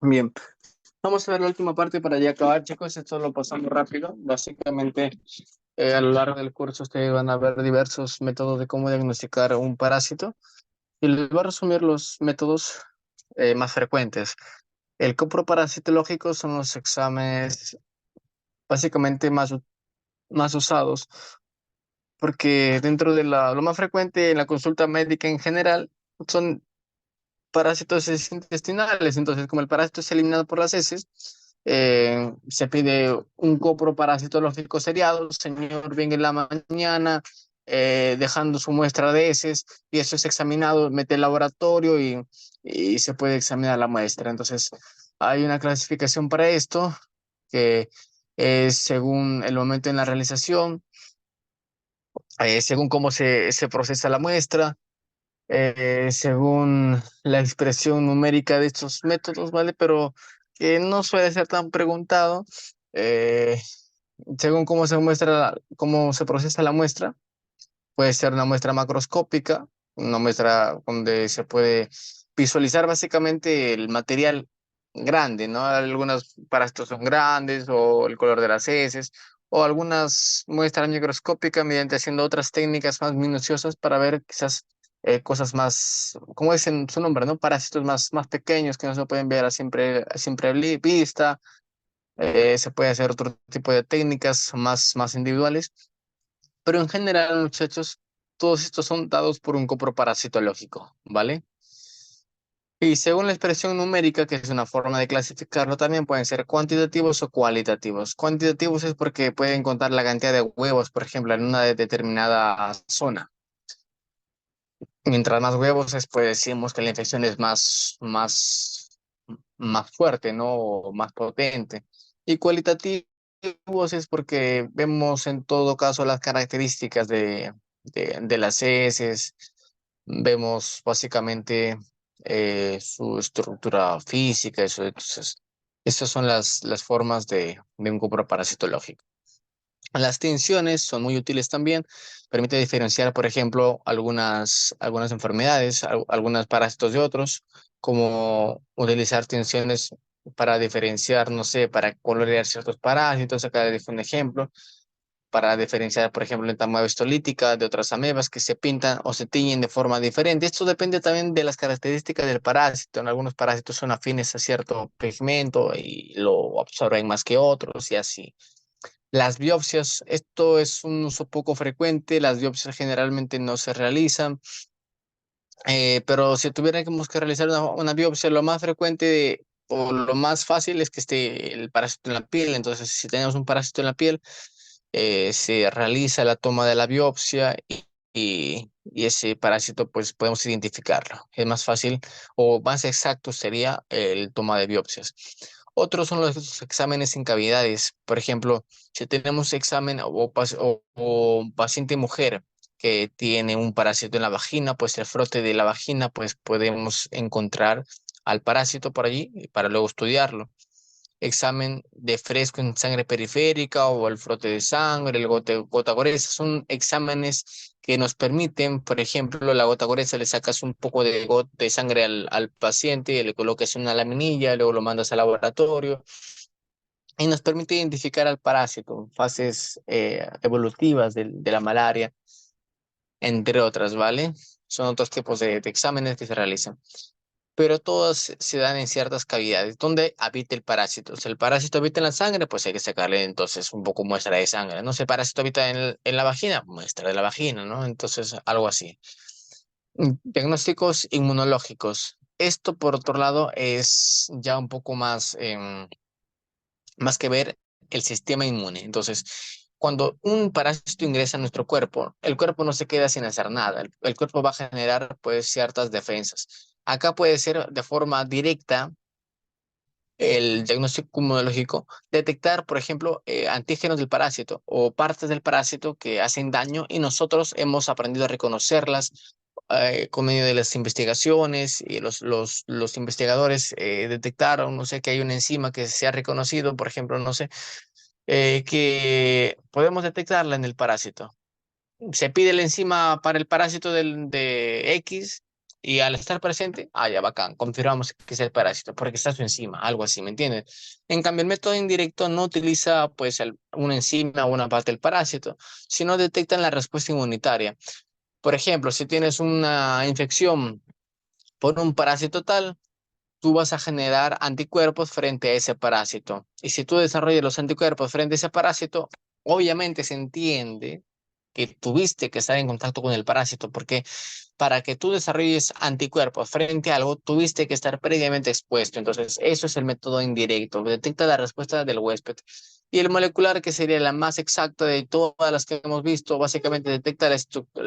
A: Bien, vamos a ver la última parte para ya acabar, chicos. Esto lo pasamos rápido. Básicamente, a lo largo del curso ustedes van a ver diversos métodos de cómo diagnosticar un parásito y les voy a resumir los métodos más frecuentes. El coproparasitológico son los exámenes básicamente más usados porque dentro de lo más frecuente en la consulta médica en general son parásitos intestinales. Entonces, como el parásito es eliminado por las heces, se pide un coproparasitológico seriado, señor, venga en la mañana, dejando su muestra de heces, y eso es examinado, mete el laboratorio y se puede examinar la muestra. Entonces, hay una clasificación para esto que es según el momento en la realización, según cómo se procesa la muestra, según la expresión numérica de estos métodos, ¿vale? Pero que no suele ser tan preguntado, según cómo se muestra, cómo se procesa la muestra. Puede ser una muestra macroscópica, una muestra donde se puede visualizar básicamente el material grande, ¿no? Algunos parásitos son grandes o el color de las heces, o algunas muestras microscópicas mediante haciendo otras técnicas más minuciosas para ver quizás cosas más, como es en su nombre, ¿no? Parásitos más pequeños que no se pueden ver a simple vista. Se puede hacer otro tipo de técnicas más individuales, pero en general, muchachos, todos estos son dados por un coproparasitológico, ¿vale? Y según la expresión numérica, que es una forma de clasificarlo, también pueden ser cuantitativos o cualitativos. Cuantitativos es porque pueden contar la cantidad de huevos, por ejemplo, en una determinada zona. Mientras más huevos es, pues decimos que la infección es más fuerte, ¿no? O más potente. Y cualitativos es porque vemos en todo caso las características de las heces, vemos básicamente su estructura física, eso, entonces, estas son las formas de un coproparasitológico. Las tinciones son muy útiles también. Permite diferenciar, por ejemplo, algunas enfermedades, algunos parásitos de otros, como utilizar tinciones para diferenciar, no sé, para colorear ciertos parásitos. Acá les dejo un ejemplo, para diferenciar, por ejemplo, la entamoeba histolítica de otras amebas que se pintan o se tiñen de forma diferente. Esto depende también de las características del parásito. En algunos parásitos son afines a cierto pigmento y lo absorben más que otros y así. Las biopsias, esto es un uso poco frecuente, las biopsias generalmente no se realizan, pero si tuviéramos que realizar una biopsia, lo más frecuente o lo más fácil es que esté el parásito en la piel. Entonces, si tenemos un parásito en la piel, se realiza la toma de la biopsia y ese parásito pues podemos identificarlo. Es más fácil o más exacto sería el toma de biopsias. Otros son los exámenes en cavidades. Por ejemplo, si tenemos examen o paciente mujer que tiene un parásito en la vagina, pues el frote de la vagina, pues podemos encontrar al parásito por allí para luego estudiarlo. Examen de fresco en sangre periférica o el frote de sangre, el gota goresa, son exámenes que nos permiten, por ejemplo, la gota goresa, le sacas un poco de sangre al paciente, le colocas una laminilla, luego lo mandas al laboratorio y nos permite identificar al parásito, fases evolutivas de la malaria, entre otras, ¿vale? Son otros tipos de exámenes que se realizan, pero todas se dan en ciertas cavidades donde habita el parásito. Si el parásito habita en la sangre, pues hay que sacarle entonces un poco muestra de sangre, ¿no? Si el parásito habita en la vagina, muestra de la vagina, ¿no? Entonces, algo así. Diagnósticos inmunológicos. Esto, por otro lado, es ya un poco más que ver el sistema inmune. Entonces, cuando un parásito ingresa a nuestro cuerpo, el cuerpo no se queda sin hacer nada. El cuerpo va a generar pues ciertas defensas. Acá puede ser de forma directa el diagnóstico inmunológico, detectar, por ejemplo, antígenos del parásito o partes del parásito que hacen daño y nosotros hemos aprendido a reconocerlas con medio de las investigaciones y los investigadores detectaron, no sé, que hay una enzima que se ha reconocido, por ejemplo, no sé, que podemos detectarla en el parásito. Se pide la enzima para el parásito de X Y al estar presente, ya bacán, confirmamos que es el parásito, porque está su enzima, algo así, ¿me entiendes? En cambio, el método indirecto no utiliza pues una enzima o una parte del parásito, sino detecta la respuesta inmunitaria. Por ejemplo, si tienes una infección por un parásito tal, tú vas a generar anticuerpos frente a ese parásito. Y si tú desarrollas los anticuerpos frente a ese parásito, obviamente se entiende que tuviste que estar en contacto con el parásito, porque para que tú desarrolles anticuerpos frente a algo, tuviste que estar previamente expuesto. Entonces, eso es el método indirecto, detecta la respuesta del huésped. Y el molecular, que sería la más exacta de todas las que hemos visto, básicamente detecta la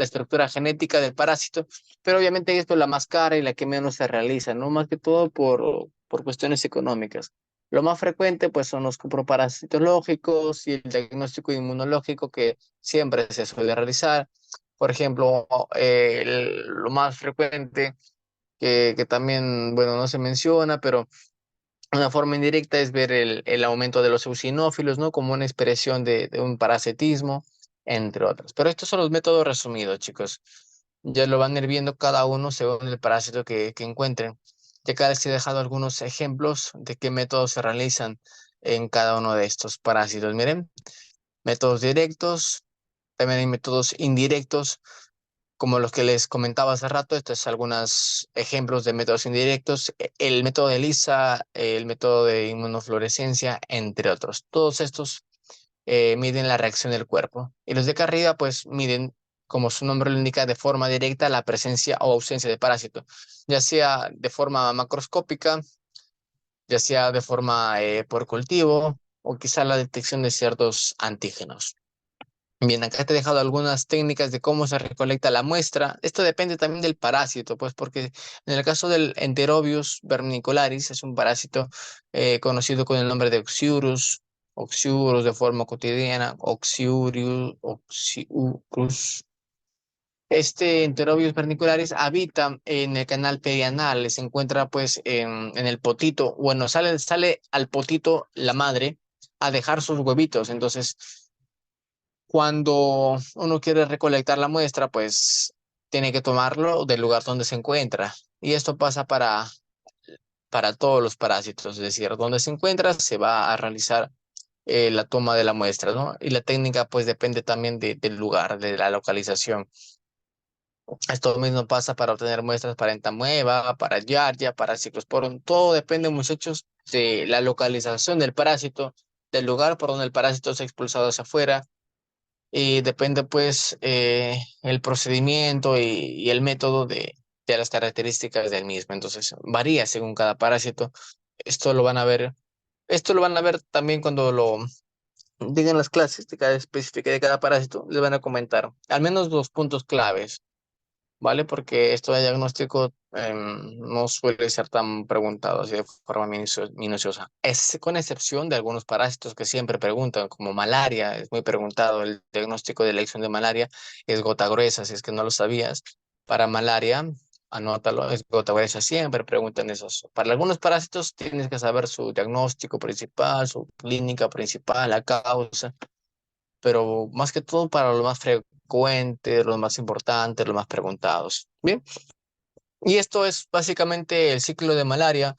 A: estructura genética del parásito, pero obviamente esto es la más cara y la que menos se realiza, ¿no? Más que todo por cuestiones económicas. Lo más frecuente, pues, son los coproparasitológicos y el diagnóstico inmunológico que siempre se suele realizar. Por ejemplo, lo más frecuente que también, bueno, no se menciona, pero una forma indirecta es ver el aumento de los eosinófilos, ¿no? Como una expresión de un parasitismo, entre otros. Pero estos son los métodos resumidos, chicos. Ya lo van a ir viendo cada uno según el parásito que encuentren. Ya acá les he dejado algunos ejemplos de qué métodos se realizan en cada uno de estos parásitos. Miren, métodos directos, también hay métodos indirectos como los que les comentaba hace rato. Estos son algunos ejemplos de métodos indirectos, el método de ELISA, el método de inmunofluorescencia, entre otros. Todos estos miden la reacción del cuerpo. Y los de acá arriba, pues miden, como su nombre lo indica, de forma directa la presencia o ausencia de parásito, ya sea de forma macroscópica, ya sea de forma por cultivo o quizá la detección de ciertos antígenos. Bien, acá te he dejado algunas técnicas de cómo se recolecta la muestra. Esto depende también del parásito, pues porque en el caso del Enterobius vermicularis es un parásito conocido con el nombre de Oxyurus, Oxyurus de forma cotidiana, Oxyurus. Este Enterobius vermicularis habita en el canal perianal, se encuentra pues en el potito, bueno, sale al potito la madre a dejar sus huevitos, entonces cuando uno quiere recolectar la muestra, pues tiene que tomarlo del lugar donde se encuentra. Y esto pasa para todos los parásitos, es decir, donde se encuentra se va a realizar la toma de la muestra, ¿no? Y la técnica pues depende también del lugar, de la localización. Esto mismo pasa para obtener muestras para entamueba, para giardia, para ciclosporum. Todo depende, muchachos, de la localización del parásito, del lugar por donde el parásito se ha expulsado hacia afuera y depende pues el procedimiento y el método de las características del mismo. Entonces varía según cada parásito. Esto lo van a ver, esto lo van a ver también cuando lo digan las clases de cada específica de cada parásito. Les van a comentar al menos los puntos claves. ¿Vale? Porque esto de diagnóstico no suele ser tan preguntado así de forma minuciosa. Es con excepción de algunos parásitos que siempre preguntan, como malaria, es muy preguntado. El diagnóstico de elección de malaria es gota gruesa, si es que no lo sabías. Para malaria, anótalo, es gota gruesa, siempre preguntan esos. Para algunos parásitos tienes que saber su diagnóstico principal, su clínica principal, la causa, pero más que todo para los más frecuentes, los más importantes, los más preguntados. Bien, y esto es básicamente el ciclo de malaria.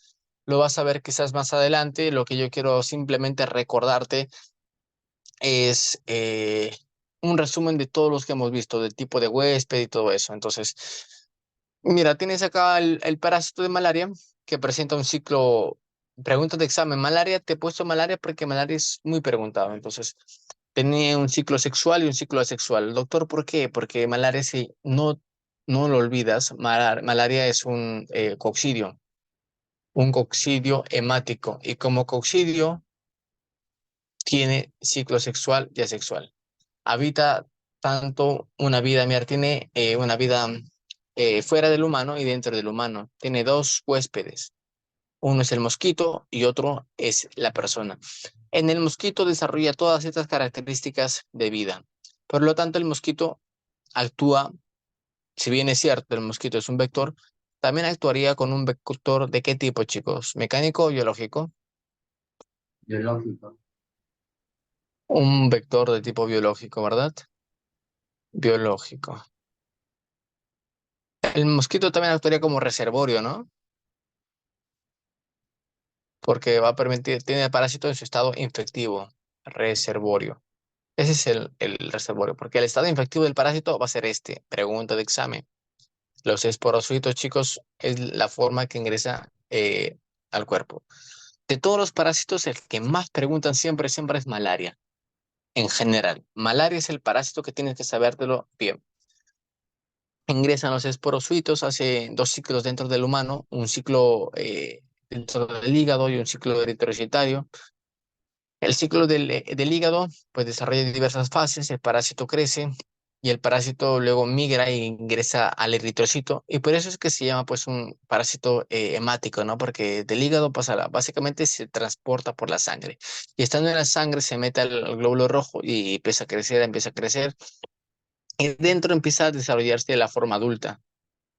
A: Lo vas a ver quizás más adelante. Lo que yo quiero simplemente recordarte es un resumen de todos los que hemos visto, del tipo de huésped y todo eso. Entonces, mira, tienes acá el parásito de malaria que presenta un ciclo, preguntas de examen, malaria, te he puesto malaria porque malaria es muy preguntado. Entonces, tenía un ciclo sexual y un ciclo asexual. Doctor, ¿por qué? Porque malaria, si no lo olvidas, malaria es un coccidio hemático. Y como coccidio, tiene ciclo sexual y asexual. Habita tanto una vida, mira, tiene una vida fuera del humano y dentro del humano. Tiene dos huéspedes. Uno es el mosquito y otro es la persona. En el mosquito desarrolla todas estas características de vida. Por lo tanto, el mosquito actúa, si bien es cierto, el mosquito es un vector, también actuaría con un vector de qué tipo, chicos, mecánico o biológico.
B: Biológico.
A: Un vector de tipo biológico, ¿verdad? Biológico. El mosquito también actuaría como reservorio, ¿no? Porque va a permitir, tiene el parásito en su estado infectivo, reservorio. Ese es el reservorio, porque el estado infectivo del parásito va a ser este. Pregunta de examen. Los esporocitos, chicos, es la forma que ingresa al cuerpo. De todos los parásitos, el que más preguntan siempre, siempre es malaria. En general, malaria es el parásito que tienes que sabértelo bien. Ingresan los esporocitos, hace dos ciclos dentro del humano, un ciclo dentro del hígado y un ciclo eritrocitario. El ciclo del hígado pues desarrolla diversas fases, el parásito crece y el parásito luego migra e ingresa al eritrocito y por eso es que se llama pues un parásito hemático, ¿no? Porque del hígado pasa básicamente se transporta por la sangre y estando en la sangre se mete al glóbulo rojo y empieza a crecer y dentro empieza a desarrollarse la forma adulta.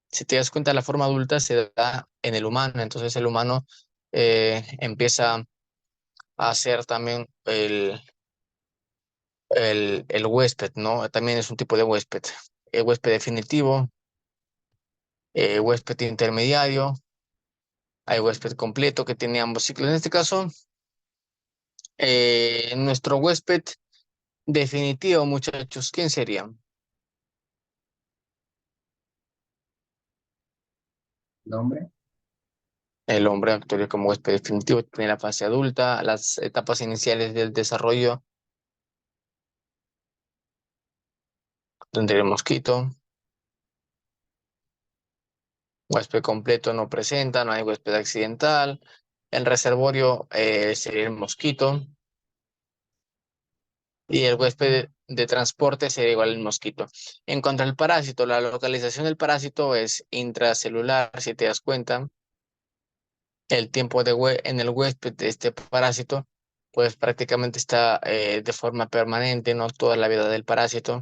A: Si te das cuenta, la forma adulta se da en el humano, entonces el humano empieza a ser también el huésped, ¿no? También es un tipo de huésped. El huésped definitivo, huésped intermediario, hay huésped completo que tiene ambos ciclos. En este caso, nuestro huésped definitivo, muchachos, ¿quién sería?
B: Nombre,
A: El hombre actuaría como huésped definitivo, tiene la fase adulta, las etapas iniciales del desarrollo, tendría el mosquito. Huésped completo no presenta, no hay huésped accidental. El reservorio sería el mosquito. Y el huésped de transporte sería igual al mosquito. En cuanto al parásito, la localización del parásito es intracelular, si te das cuenta. El tiempo en el huésped de este parásito, pues prácticamente está de forma permanente, no toda la vida del parásito.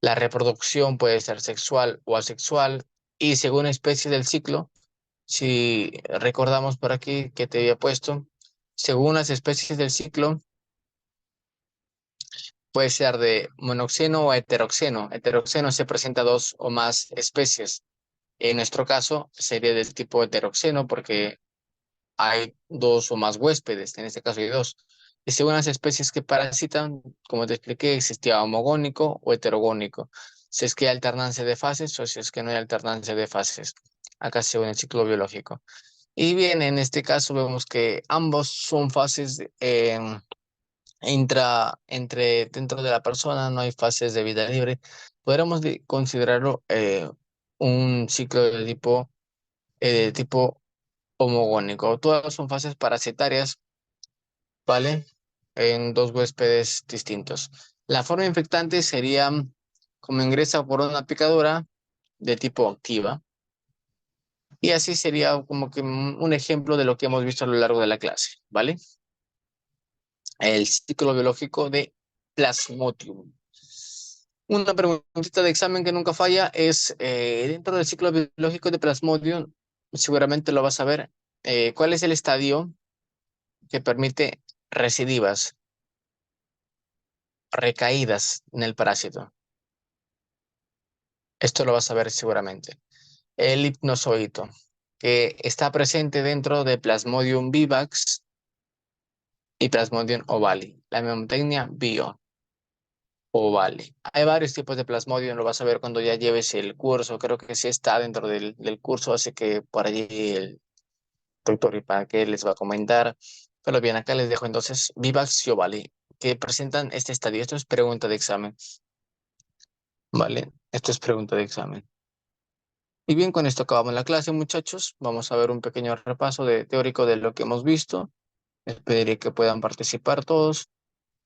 A: La reproducción puede ser sexual o asexual. Y según especies del ciclo, si recordamos por aquí que te había puesto, según las especies del ciclo, puede ser de monoxeno o heteroxeno. Heteroxeno se presenta dos o más especies. En nuestro caso sería del tipo heteroxeno porque hay dos o más huéspedes, en este caso hay dos. Y según las especies que parasitan, como te expliqué, existía homogónico o heterogónico. Si es que hay alternancia de fases o si es que no hay alternancia de fases. Acá según el ciclo biológico. Y bien, en este caso vemos que ambos son fases dentro de la persona, no hay fases de vida libre. Podríamos considerarlo un ciclo de tipo homogónico. Todas son fases parasitarias, ¿vale? En dos huéspedes distintos. La forma infectante sería como ingresa por una picadura de tipo activa. Y así sería como que un ejemplo de lo que hemos visto a lo largo de la clase, ¿vale? El ciclo biológico de Plasmodium. Una preguntita de examen que nunca falla es, dentro del ciclo biológico de Plasmodium, seguramente lo vas a ver, ¿cuál es el estadio que permite recidivas, recaídas en el parásito? Esto lo vas a ver seguramente. El hipnozoito, que está presente dentro de Plasmodium vivax y Plasmodium ovale. La memotecnia bio. O vale. Hay varios tipos de plasmodium, lo vas a ver cuando ya lleves el curso. Creo que sí está dentro del curso, así que por allí el doctor y para qué les va a comentar. Pero bien, acá les dejo entonces Vivax y Ovale, que presentan este estadio. Esto es pregunta de examen, ¿vale? Esto es pregunta de examen. Y bien, con esto acabamos la clase, muchachos. Vamos a ver un pequeño repaso teórico de lo que hemos visto. Les pediré que puedan participar todos,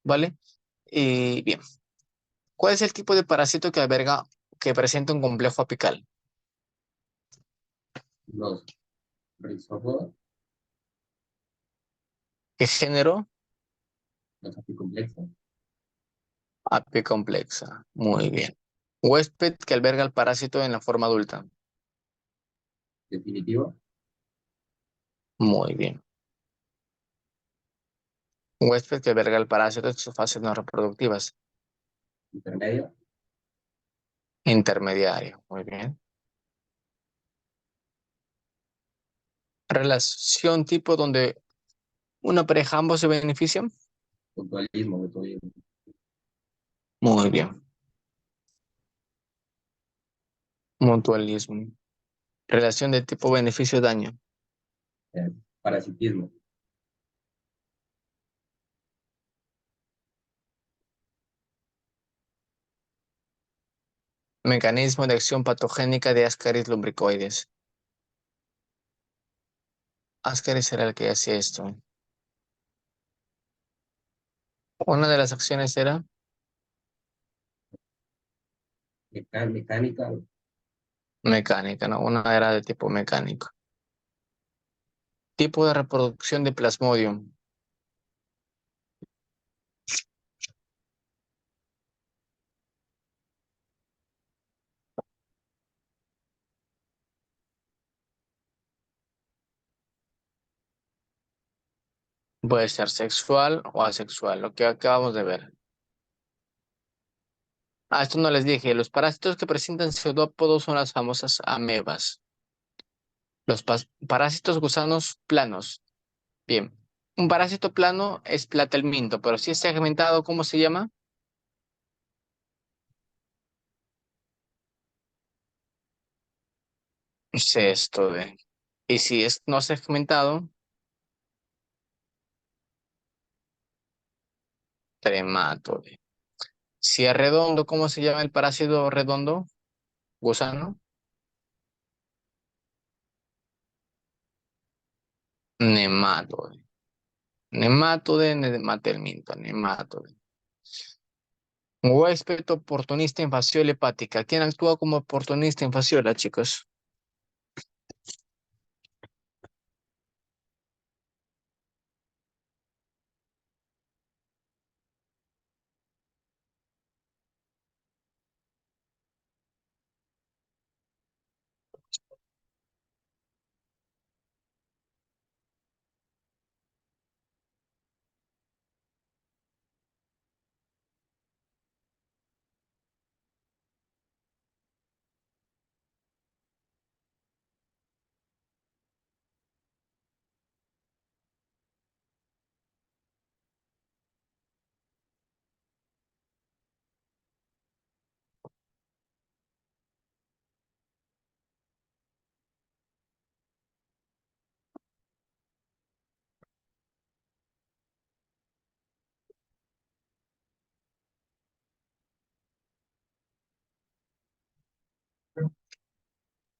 A: ¿vale? Y bien. ¿Cuál es el tipo de parásito que presenta un complejo apical?
B: los rizópodos,
A: ¿Qué género?
B: los apicomplexos,
A: Apicomplexa. Muy bien. Huésped que alberga el parásito en la forma adulta.
B: definitivo,
A: Muy bien. Huésped que alberga el parásito en sus fases no reproductivas.
B: intermedio,
A: Intermediario. Muy bien. Relación tipo donde una pareja ambos se benefician.
B: Mutualismo, mutualismo.
A: Muy bien. Mutualismo. Relación de tipo beneficio-daño.
B: Parasitismo.
A: Mecanismo de acción patogénica de Ascaris lumbricoides. Ascaris era el que hacía esto. Una de las acciones era
B: Mecánica,
A: mecánica, ¿no? Una era de tipo mecánico. Tipo de reproducción de Plasmodium. Puede ser sexual o asexual, lo que acabamos de ver. Ah, esto no les dije. Los parásitos que presentan pseudópodos son las famosas amebas. Los parásitos gusanos planos. Bien. Un parásito plano es platelminto, pero si es segmentado, ¿cómo se llama? Cestoide. Y si es no segmentado, trematode. Si es redondo, ¿cómo se llama el parásito redondo? Gusano. Nematode. Nematode, nematelminto, nematode. Huésped oportunista en fasciola hepática. ¿Quién actúa como oportunista en fasciola, chicos?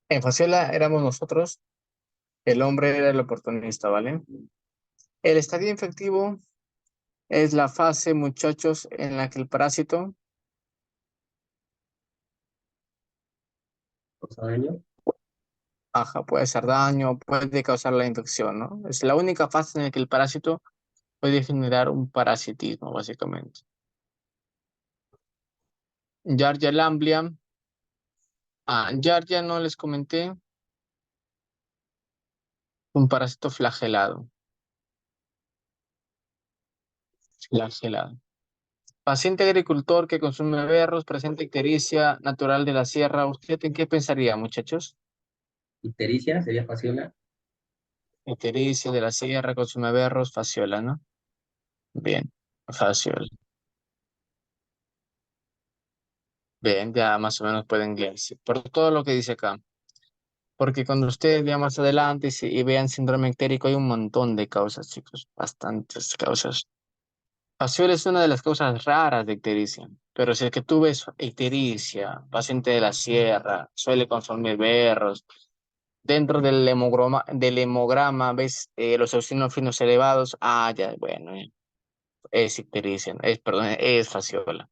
A: En fasciola éramos nosotros, el hombre era el oportunista, ¿vale? El estadio infectivo es la fase, muchachos, en la que el parásito,
B: cosa daño,
A: ajá, puede hacer daño, puede causar la infección, ¿no? Es la única fase en la que el parásito puede generar un parasitismo, básicamente. Giardia lamblia. Ah, Giardia no les comenté, un parásito flagelado. Flagelado. Paciente agricultor que consume berros, presenta ictericia natural de la sierra. ¿Usted en qué pensaría, muchachos?
B: ictericia, sería fasciola,
A: Ictericia de la sierra, consume berros, fasciola, ¿no? Bien, fasciola. Bien, ya más o menos pueden guiarse. Por todo lo que dice acá. Porque cuando ustedes vean más adelante y vean síndrome ictérico, hay un montón de causas, chicos. Bastantes causas. Fasciola es una de las causas raras de ictericia. Pero si es que tú ves ictericia, paciente de la sierra, suele consumir berros, dentro del hemograma ves los eosinófilos elevados. Ah, ya, bueno, es ictericia, perdón, es fasciola.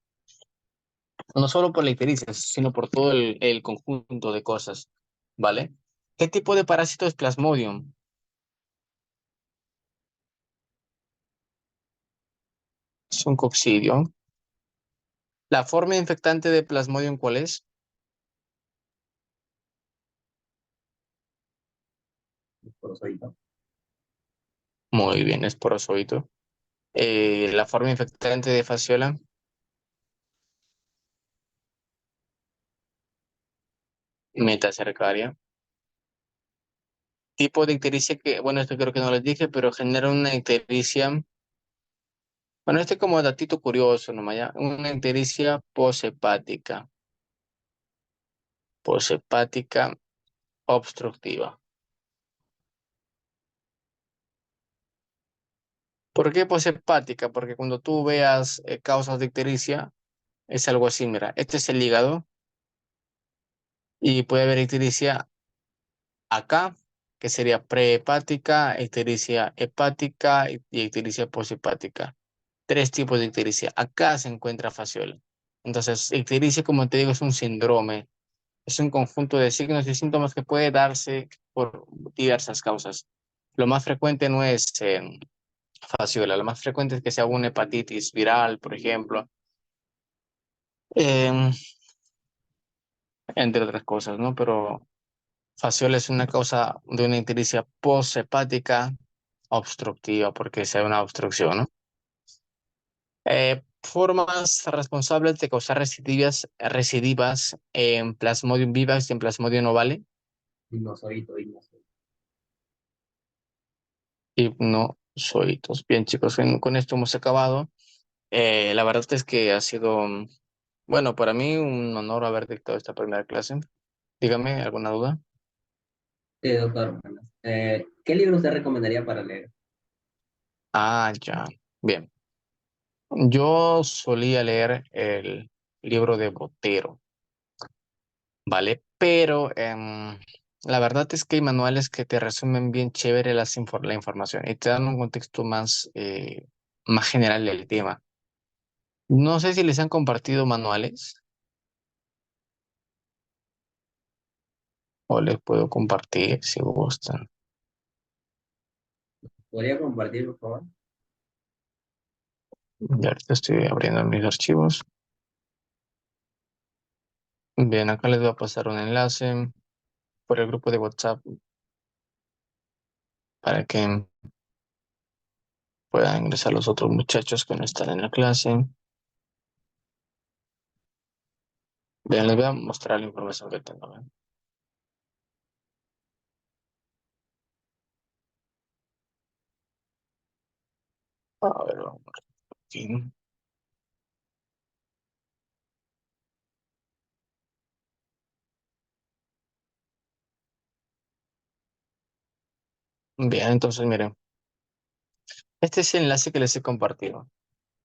A: No solo por la ictericia, sino por todo el conjunto de cosas, ¿vale? ¿Qué tipo de parásito es Plasmodium? Es un coccidio. ¿La forma infectante de Plasmodium cuál es?
B: porozoito,
A: Muy bien, es porozoito. La forma infectante de Fasciola, metacercaria. tipo de ictericia que, bueno, esto creo que no les dije, pero genera una ictericia, bueno, este como datito curioso nomás, ¿ya? Una ictericia poshepática obstructiva. ¿Por qué poshepática? Porque cuando tú veas causas de ictericia, es algo así, mira, este es el hígado y puede haber ictericia acá, que sería prehepática, ictericia hepática y ictericia poshepática. Tres tipos de ictericia. Acá se encuentra fasciola. Entonces, ictericia, como te digo, es un síndrome, es un conjunto de signos y síntomas que puede darse por diversas causas. Lo más frecuente no es fasciola, lo más frecuente es que sea una hepatitis viral, por ejemplo, em, entre otras cosas, ¿no? Pero fasciola es una causa de una ictericia posthepática obstructiva, porque sea una obstrucción, ¿no? Formas responsables de causar recidivas en Plasmodium vivax y en Plasmodium ovale,
B: Hipnozoito, hipnozoito.
A: hipnozoitos. Bien, chicos, con esto hemos acabado. La verdad es que ha sido, bueno, para mí un honor haber dictado esta primera clase. Dígame, ¿alguna duda?
B: Sí, doctor. Bueno, ¿qué libro usted recomendaría para leer?
A: Ah, ya. Bien. Yo solía leer el libro de Botero, ¿vale? Pero la verdad es que hay manuales que te resumen bien chévere la información y te dan un contexto más general del tema. No sé si les han compartido manuales o les puedo compartir si gustan.
B: ¿Podría compartir, por favor?
A: Ya ahorita estoy abriendo mis archivos. Bien, acá les voy a pasar un enlace por el grupo de WhatsApp para que puedan ingresar los otros muchachos que no están en la clase. Bien, les voy a mostrar la información que tengo. ¿Ven? A ver, vamos aquí. Bien, entonces miren, este es el enlace que les he compartido.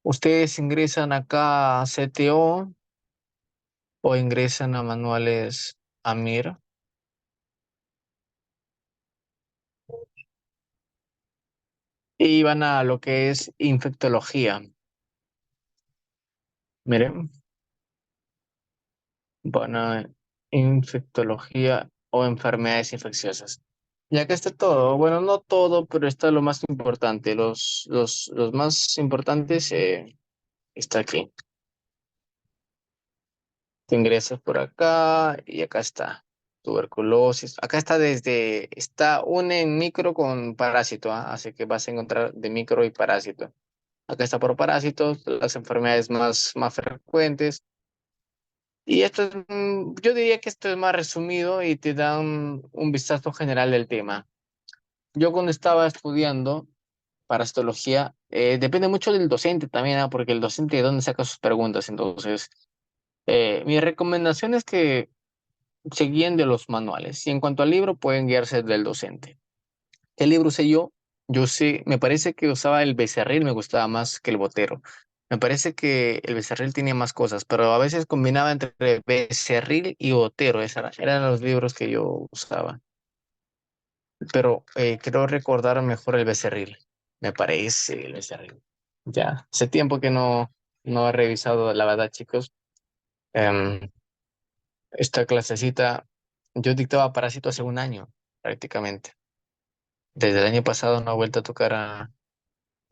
A: Ustedes ingresan acá a CTO o ingresan a manuales AMIR y van a lo que es infectología. Miren, van a infectología o enfermedades infecciosas. Y acá está todo. Bueno, no todo, pero está lo más importante. Los más importantes está aquí. Te ingresas por acá y acá está. Tuberculosis. Acá está está un en micro con parásito, ¿ah? Así que vas a encontrar de micro y parásito. Acá está por parásitos, las enfermedades más frecuentes. Y esto es, yo diría que esto es más resumido y te da un vistazo general del tema. Yo cuando estaba estudiando parasitología, depende mucho del docente también, ¿ah? Porque el docente de dónde saca sus preguntas. Entonces, mi recomendación es que se guíen de los manuales. Y en cuanto al libro, pueden guiarse del docente. ¿Qué libro usé yo? Yo sé, me parece que usaba el Becerril, me gustaba más que el Botero. Me parece que el Becerril tenía más cosas, pero a veces combinaba entre Becerril y Botero. Eran los libros que yo usaba. Pero creo recordar mejor el Becerril. Me parece el Becerril. Ya, hace tiempo que no he revisado, la verdad, chicos. Em, Esta clasecita, yo dictaba Parásito hace un año, prácticamente. Desde el año pasado no he vuelto a tocar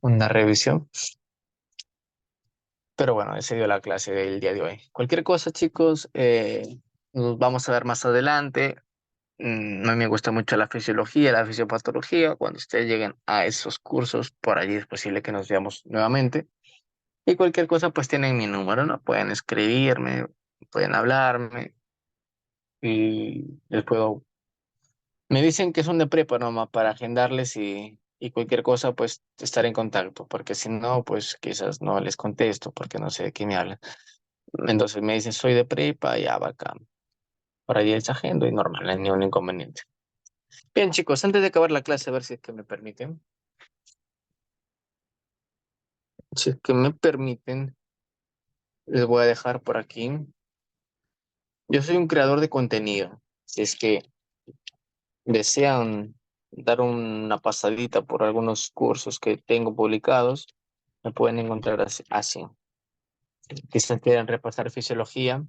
A: una revisión, pero bueno, he seguido la clase del día de hoy. Cualquier cosa, chicos, nos vamos a ver más adelante. A mí me gusta mucho la fisiología, la fisiopatología. Cuando ustedes lleguen a esos cursos, por allí es posible que nos veamos nuevamente. Y cualquier cosa, pues tienen mi número, ¿no? Pueden escribirme, pueden hablarme y les puedo Me dicen que son de prepa nomás para agendarles y cualquier cosa, pues estar en contacto, porque si no, pues quizás no les contesto porque no sé de qué me hablan. Entonces me dicen, soy de prepa, ya bacán. Por ahí les agendo y normal, no hay ningún inconveniente. Bien, chicos, antes de acabar la clase, a ver si es que me permiten. Si es que me permiten, les voy a dejar por aquí. Yo soy un creador de contenido. Si es que desean dar una pasadita por algunos cursos que tengo publicados, me pueden encontrar así. Quizás quieran repasar fisiología,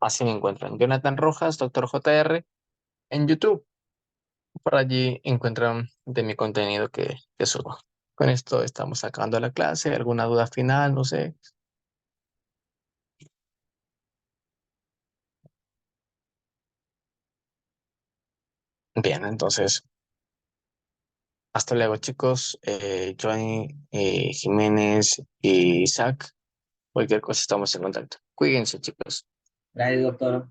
A: así me encuentran. Jonathan Rojas, doctor JR, en YouTube. Por allí encuentran de mi contenido que subo. Con esto estamos sacando la clase. ¿Alguna duda final? No sé. Bien, entonces, hasta luego, chicos. Johnny, Jiménez y Isaac. Cualquier cosa estamos en contacto. Cuídense, chicos.
B: Gracias, doctor.